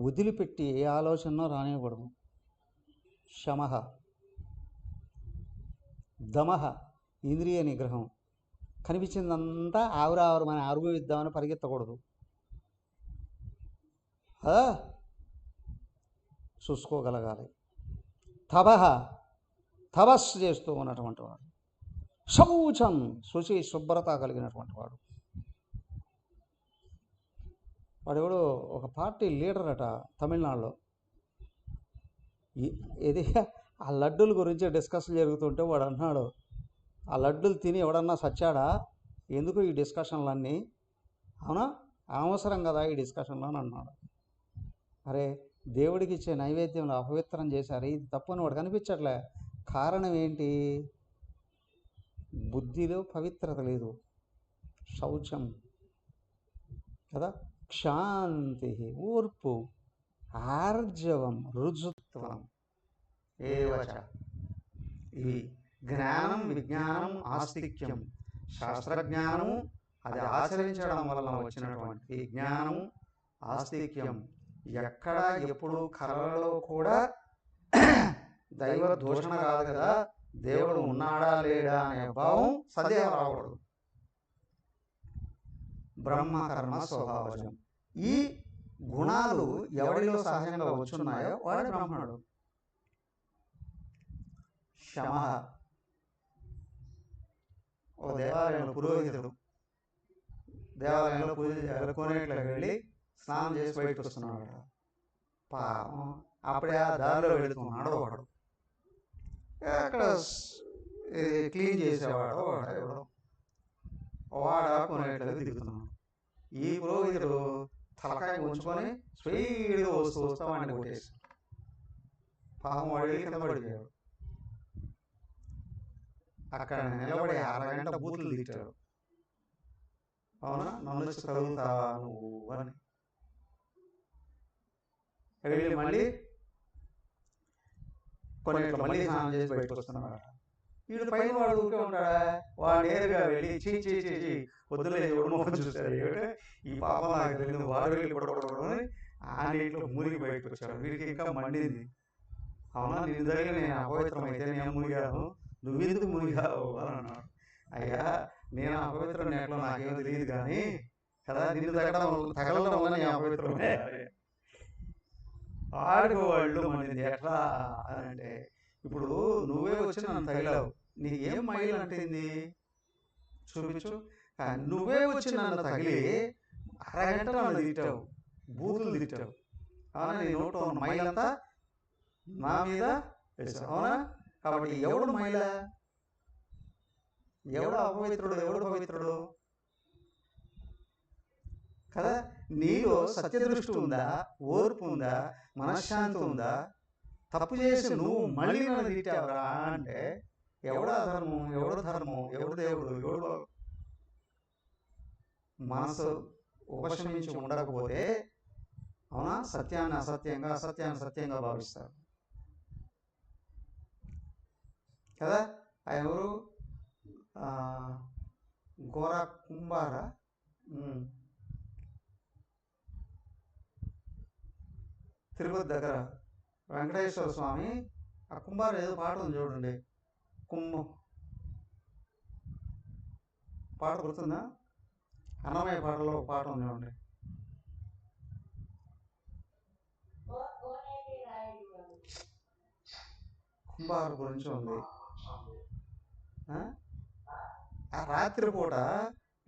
వదిలిపెట్టి ఏ ఆలోచన రానివ్వకూడదు. శమః. దమః, ఇంద్రియ నిగ్రహం. కనిపించిందంతా ఆవిరావరమని అనుభవిద్దామని పరిగెత్తకూడదు, చూసుకోగలగాలి. తపః, తపస్సు చేస్తూ ఉన్నటువంటి వాడు. శౌచం, శుచి శుభ్రత కలిగినటువంటి వాడు. వాడు ఒక పార్టీ లీడర్ అట తమిళనాడులో. ఇది ఆ లడ్డూల గురించి డిస్కషన్ జరుగుతుంటే వాడు అన్నాడు, ఆ లడ్డూలు తిని ఎవడన్నా సచ్చాడా? ఎందుకు ఈ డిస్కషన్లన్నీ? అవునా, అనవసరం కదా ఈ డిస్కషన్లు అని అన్నాడు. అరే, దేవుడికి ఇచ్చే నైవేద్యంలో అపవిత్రం చేశారు, ఇది తప్పని వాడు కనిపించట్లే. కారణం ఏంటి? బుద్ధిలో పవిత్రత లేదు, శౌచం కదా. క్షాంతి, ఓర్పు, ఆర్జవం, రుజుత్వం, ఏవచ, ఇవి జ్ఞానం విజ్ఞానం ఆస్తిక్యం. శాస్త్రజ్ఞానము, అది ఆచరించడం వలన వచ్చినటువంటి జ్ఞానము, ఆస్తిక్యం. ఎక్కడ ఎప్పుడు కళలో కూడా దైవ దూషణ కాదు కదా, దేవుడు ఉన్నాడా లేడా అనే భావం, సందేహం రాకూడదు. బ్రహ్మకర్మ స్వభావజం. ఈ గుణాలు ఎవరిలో సహజంగా వచ్చున్నాయో వాడే బ్రాహ్మణుడు. శమః, ఓ దేవాలయంలో పురోహితుడు దేవాలయంలో పూజ చేయాలి, కోనేట్లోకి వెళ్ళి స్నానం చేసి బయటకు వస్తున్నాడు. పాపం అప్పుడే ఆ దారిలో వెళుతున్నాడు వాడు. అక్కడ క్లీన్ చేసేవాడు వాడు ఎవడో వాడ కోనేట్లోకి దిగుతున్నాడు. ఈ పురోహితుడు తలకాయ ఉంచుకొని స్పీడ్గా వస్తూ వాడిని కొట్టేసి పాపం వాడి కింద పడిపోయాడు. అక్కడ నిలబడి అరగంట బూతులు తిట్టాడు. అవునా, నన్ను వచ్చి తగులుతావా నువ్వు అని. వెళ్ళి మళ్ళీ కొన్నిట్లో మళ్ళీ స్నానం చేసి బయటకు వస్తున్నాడు. వీడు పైన వాడు ఊరికే ఉంటాడా, వాడు నేరుగా వెళ్ళి చీ చీ చీ చీ పొద్దులే ఎవడు మొహం చూస్తాడు, ఏమిటే ఈ పాపం నాకు తెలియదు, వాడు వెళ్ళి పడకూడదు ఆ నీటిలో మునిగి బయటకు వచ్చాడు. వీడికి ఇంకా మండింది. అవునా, నేను జరిగిన నేను అపవిత్రమైతే నేను మునిగాను, నువ్వెందుకు మునిగావు అని అన్నాడు. అయ్యా, నేను అపవిత్రం నేట్లో నాకేమో తెలియదు కానీ కదా, నిన్ను తగలడం వల్ల నేను అపవిత్రమే. ఆడుకో వాళ్ళు మండింది. ఎట్లా అని అంటే, ఇప్పుడు నువ్వే వచ్చి నన్ను తగిలావు, నీకు ఏం మైలు అంటుంది చూపించు. నువ్వే వచ్చి నన్ను తగిలి అరగంట నన్ను తిట్టావు, బూతులు తిట్టావు. అవునా, నీ నోట్లో ఉన్న మైలంతా నా మీద వేసావు. అవునా, కాబట్టి ఎవడు మైల, ఎవడు అపవిత్రుడు, ఎవడు పవిత్రుడు కదా. నీలో సత్యదృష్టి ఉందా, ఓర్పు ఉందా, మనశ్శాంతి ఉందా? తప్పు చేసి నువ్వు మళ్ళీ నన్ను తిట్టావురా అంటే ఎవడు అధర్మం, ఎవడు ధర్మం, ఎవడు దేవుడు, ఎవడు మనసు ఉపశమించి ఉండకపోతే అవునా, సత్యాన్ని అసత్యంగా, అసత్యాన్ని సత్యంగా భావిస్తారు కదా. ఎవరు గోరా కుంభార తిరుపతి దగ్గర వెంకటేశ్వర స్వామి ఆ కుంభార ఏదో పాట ఉంది చూడండి, పాట గుర్తుందా? అన్నమయ్య పాటలో పాట ఉంది చూడండి, కుంభార గురించి ఉంది. ఆ రాత్రిపూట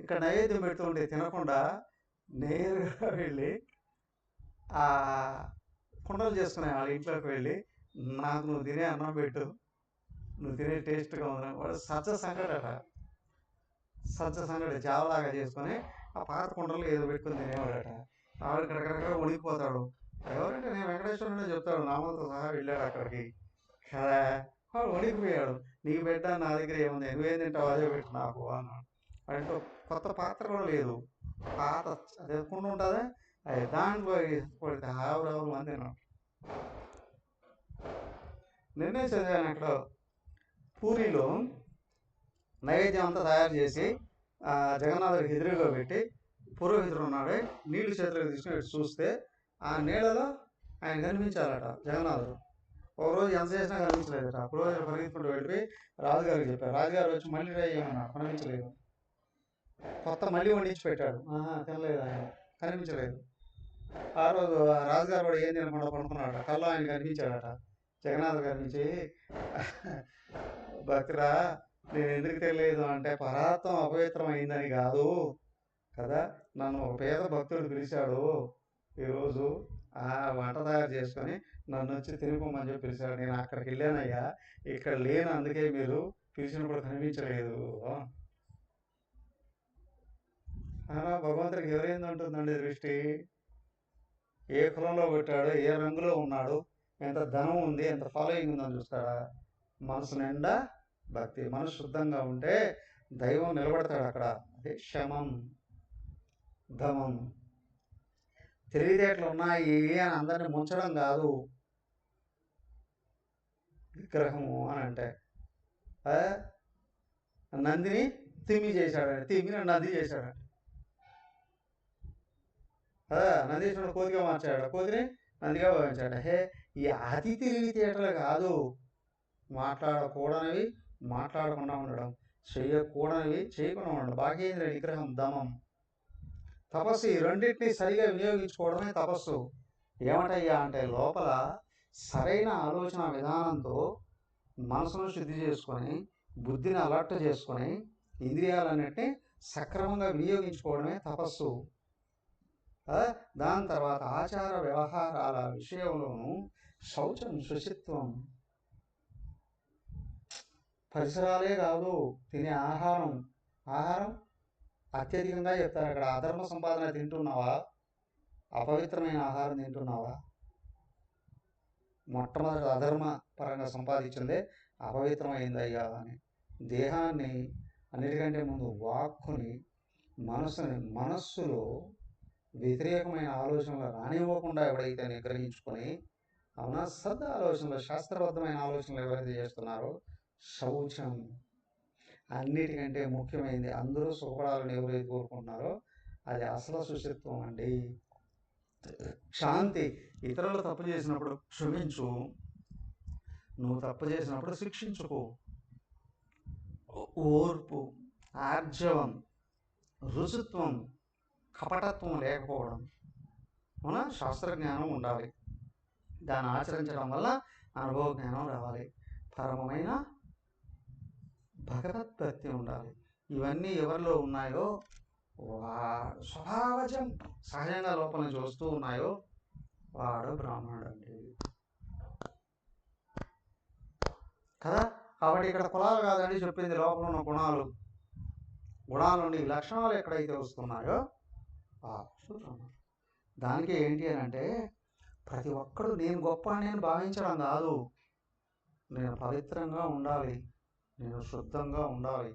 ఇక్కడ నైవేద్యం పెడుతుంటే తినకుండా నేరుగా వెళ్ళి ఆ కుండలు చేసుకునే వాళ్ళ ఇంట్లోకి వెళ్ళి, నాకు నువ్వు తినే అన్నం పెట్టు, నువ్వు తినే టేస్ట్గా ఉంది. వాడు సజ్జ సంగడట, సజ్జ సంగడి జావలాగా చేసుకొని ఆ పాత కుండలు ఏదో పెట్టుకుని తినేవాడట. ఆవిడ కడకడగా ఉడికిపోతాడు. ఎవరంటే నేను వెంకటేశ్వరునే చెప్తాడు, నామంతో సహా వెళ్ళాడు అక్కడికి కదా. వాడు వణికిపోయాడు, నీకు పెట్టా నా దగ్గర ఏముంది, నువ్వేం తింటావు అదే పెట్టు నాకు అన్నాడు. అంటే కొత్త పాత్ర కూడా లేదు, పాత అదే కుండ ఉంటుందా అది దాంట్లో పడితే ఆవురావులు మంది తిన్నాడు. నిన్నే చదివాను అక్కడ పూరిలో నైవేద్యం అంతా తయారు చేసి జగన్నాథుడికి ఎదురుగా పెట్టి పురోహితుడు ఉన్నాడు, నీళ్లు చేతులకు తీసుకుని చూస్తే ఆ నీళ్ళలో ఆయన కనిపించాలట జగన్నాథుడు. ఒకరోజు ఎంత చేసినా కనిపించలేదట. పురోహితుడు పరిగెత్తుకుంటూ వెళ్ళిపోయి రాజుగారికి చెప్పారు. రాజుగారు వచ్చి మళ్ళీ ట్రై చేయమన్నాడు, కనిపించలేదు. కొత్త మళ్ళీ వండించి పెట్టాడు, తినలేదు ఆయన, కనిపించలేదు. ఆ రోజు రాజుగారు కూడా ఏం తినకుండా పడుకున్నాడు, కళ్ళు ఆయన కనిపించాడట. జగన్నాథ్ కనిపించి, భక్తురా నేను ఎందుకు తెలియదు అంటే పరాత్వం అపవిత్రం అయిందని కాదు కదా, నన్ను ఒక పేద భక్తుడు పిలిచాడు ఈరోజు ఆ వంట తయారు చేసుకొని నన్ను వచ్చి తినిపోమని చెప్పి పిలిచాడు. నేను అక్కడికి వెళ్ళానయ్యా, ఇక్కడ లేను, అందుకే మీరు పిలిచినప్పుడు కనిపించలేదు. భగవంతుడికి ఎవరైంది ఉంటుందండి దృష్టి? ఏ కులంలో పెట్టాడు, ఏ రంగులో ఉన్నాడు, ఎంత ధనం ఉంది, ఎంత ఫాలోయింగ్ ఉందని చూస్తాడా? మనసు నిండా భక్తి, మనసు శుద్ధంగా ఉంటే దైవం నిలబడతాడు అక్కడ. అదే శమం ధమం. తెలివితేటలు ఉన్నాయి అని అందరిని ముంచడం కాదు విగ్రహము అని అంటే. నందిని తిమ్మి చేశాడంటే, తిమ్మిని నంది చేశాడంటే, నందీశ్వరుడు కోతిగా మార్చాడు, కోతిని నందిగా భావించాడు. ఈ అతి తెలివితేటలు కాదు, మాట్లాడకూడనివి మాట్లాడకుండా ఉండడం, చేయకూడనివి చేయకుండా ఉండడం. బాగేంద్ర విగ్రహం దమం. తపస్సు ఈ రెండింటినీ సరిగా వినియోగించుకోవడమే తపస్సు. ఏమంటయ్యా అంటే లోపల సరైన ఆలోచన విధానంతో మనసును శుద్ధి చేసుకొని, బుద్ధిని అలర్ట్ చేసుకొని, ఇంద్రియాలన్నింటినీ సక్రమంగా వినియోగించుకోవడమే తపస్సు. దాని తర్వాత ఆచార వ్యవహారాల విషయంలోనూ శౌచం, శుచిత్వం, పరిసరాలే కాదు, తినే ఆహారం అత్యధికంగా చెప్తారు అక్కడ. అధర్మ సంపాదన తింటున్నావా, అపవిత్రమైన ఆహారం తింటున్నావా? మొట్టమొదటి అధర్మ పరంగా సంపాదించిందే అపవిత్రమైందయ్యా అని. దేహాన్ని అన్నిటికంటే ముందు వాక్కుని, మనస్సులో వ్యతిరేకమైన ఆలోచనలు రానివ్వకుండా ఎవరైతే నిగ్రహించుకొని సద్ ఆలోచనలు, శాస్త్రబద్ధమైన ఆలోచనలు ఎవరైతే చేస్తున్నారో శౌచం. అన్నిటికంటే ముఖ్యమైనది, అందరూ సుఖపడాలని ఎవరైతే కోరుకుంటున్నారో అది అసలు శుచిత్వం అండి. శాంతి. ఇతరులు తప్పు చేసినప్పుడు క్షమించు, నువ్వు తప్పు చేసినప్పుడు శిక్షించుకో. ఓర్పు, ఆర్జవం, రుజుత్వం, కపటత్వం లేకపోవడం, శాస్త్రజ్ఞానం ఉండాలి. దాన్ని ఆచరించడం వల్ల అనుభవ జ్ఞానం రావాలి. పరమమైన భగవద్భక్తి ఉండాలి. ఇవన్నీ ఎవరిలో ఉన్నాయో, స్వభావజం సహజంగా లోపల నుంచి వస్తూ ఉన్నాయో వాడు బ్రాహ్మణుడు అండి కదా. కాబట్టి ఇక్కడ కులాలు కాదండి చెప్పింది, లోపల ఉన్న గుణాల నుండి లక్షణాలు ఎక్కడైతే వస్తున్నాయో దానికి ఏంటి అని అంటే, ప్రతి ఒక్కడు నేను గొప్ప అని భావించడం కాదు, నేను పవిత్రంగా ఉండాలి, నేను శుద్ధంగా ఉండాలి.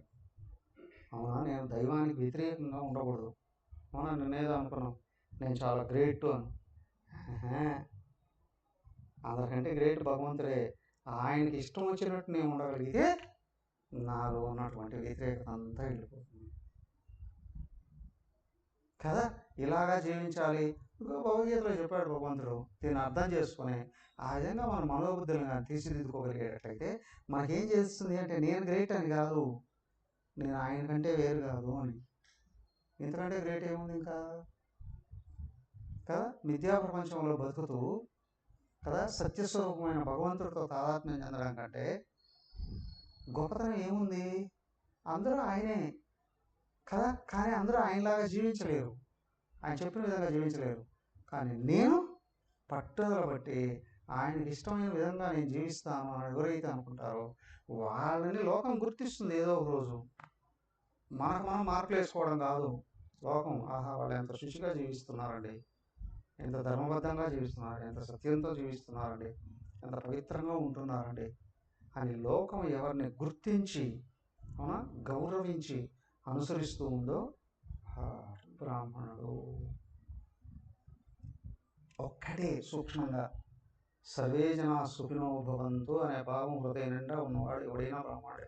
నేను దైవానికి వ్యతిరేకంగా ఉండకూడదు. నేనేదో అనుకున్నాను, నేను చాలా గ్రేట్ అని. అందరికంటే గ్రేట్ భగవంతుడే. ఆయనకి ఇష్టం వచ్చినట్టు నేను ఉండగలిగితే నాలో ఉన్నటువంటి వ్యతిరేకత అంతా వెళ్ళిపోతుంది కదా. ఇలాగా జీవించాలి. భగవద్గీతలో చెప్పాడు భగవంతుడు. దీన్ని అర్థం చేసుకుని ఆ విధంగా మన మనోబుద్ధులను తీర్చిదిద్దుకోగలిగేటట్లయితే మనకేం చేస్తుంది అంటే, నేను గ్రేట్ అని కాదు, నేను ఆయన కంటే వేరు కాదు అని. ఇంతకంటే గ్రేట్ ఏముంది ఇంకా కదా. విద్యా ప్రపంచంలో బతుకుతూ కదా సత్యస్వరూపమైన భగవంతుడితో తాదాత్మ్యం చెందడం కంటే గొప్పతనం ఏముంది? అందరూ ఆయనే కదా, కానీ అందరూ ఆయనలాగా జీవించలేరు, ఆయన చెప్పిన విధంగా జీవించలేరు. కానీ నేను పట్టుదల బట్టి ఆయనకి ఇష్టమైన విధంగా నేను జీవిస్తాను అని ఎవరైతే అనుకుంటారో వాళ్ళని లోకం గుర్తిస్తుంది ఏదో ఒక రోజు. మనం మార్కులు వేసుకోవడం కాదు. లోకం, వాళ్ళు ఎంత శుచిగా జీవిస్తున్నారండి, ఎంత ధర్మబద్ధంగా జీవిస్తున్నారు, ఎంత సత్యంతో జీవిస్తున్నారండి, ఎంత పవిత్రంగా ఉంటున్నారండి అని లోకం ఎవరిని గుర్తించి గౌరవించి అనుసరిస్తూ ఉందో బ్రాహ్మణుడు. ఒక్కటే సూక్ష్మంగా సర్వే జనా సుఖినో భవంతు అనే భావం హృదయం నిండా ఉన్నవాడు ఎవడైనా బ్రాహ్మణుడే.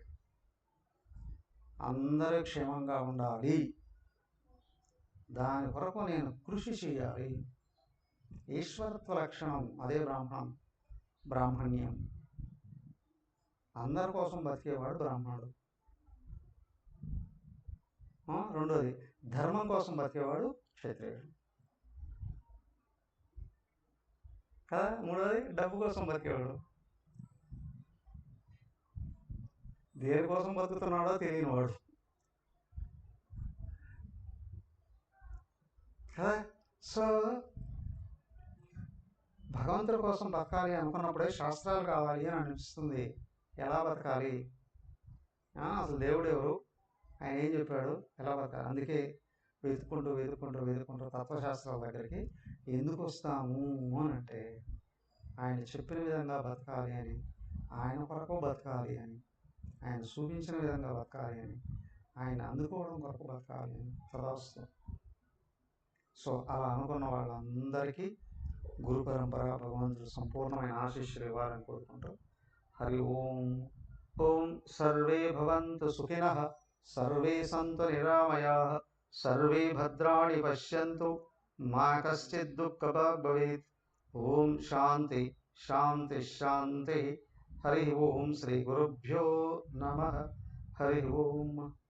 అందరూ క్షేమంగా ఉండాలి, దాని కొరకు నేను కృషి చేయాలి. ఈశ్వరత్వ లక్షణం అదే బ్రాహ్మణ్యం. అందరి కోసం బతికేవాడు బ్రాహ్మణుడు. రెండోది, ధర్మం కోసం బతికేవాడు క్షత్రియుడు కదా. మూడోది, డబ్బు కోసం బతికేవాడు. దేనికోసం బతుకుతున్నాడో తెలియనివాడు కదా. సో భగవంతుడి కోసం బతకాలి అనుకున్నప్పుడే శాస్త్రాలు కావాలి అని అనిపిస్తుంది. ఎలా బతకాలి, అసలు దేవుడు ఎవరు, ఆయన ఏం చెప్పాడు, ఎలా బతకాలి. అందుకే వెతుక్కుంటూ తత్వశాస్త్రాల దగ్గరికి ఎందుకు వస్తాము అని అంటే, ఆయన చెప్పిన విధంగా బతకాలి అని, ఆయన కొరకు బతకాలి అని, ఆయన చూపించిన విధంగా బతకాలి అని, ఆయన అందుకోవడం కొరకు బతకాలి అని తదాస్తు. సో అలా అనుకున్న వాళ్ళందరికీ గురు పరంపర భగవంతుడు సంపూర్ణమైన ఆశీస్సులు ఇవ్వాలని కోరుకుంటూ హరి ఓం. ఓం సర్వే భవంతు సుఖినః, సర్వే సంతు నిరామయాః, సర్వే భద్రాణి పశ్యంతు, మా కశ్చిద్ దుఃఖభాగ్ భవేత్. ఓం శాంతి శాంతి శాంతి. హరి ఓం. శ్రీ గురుభ్యో నమః. హరి ఓం.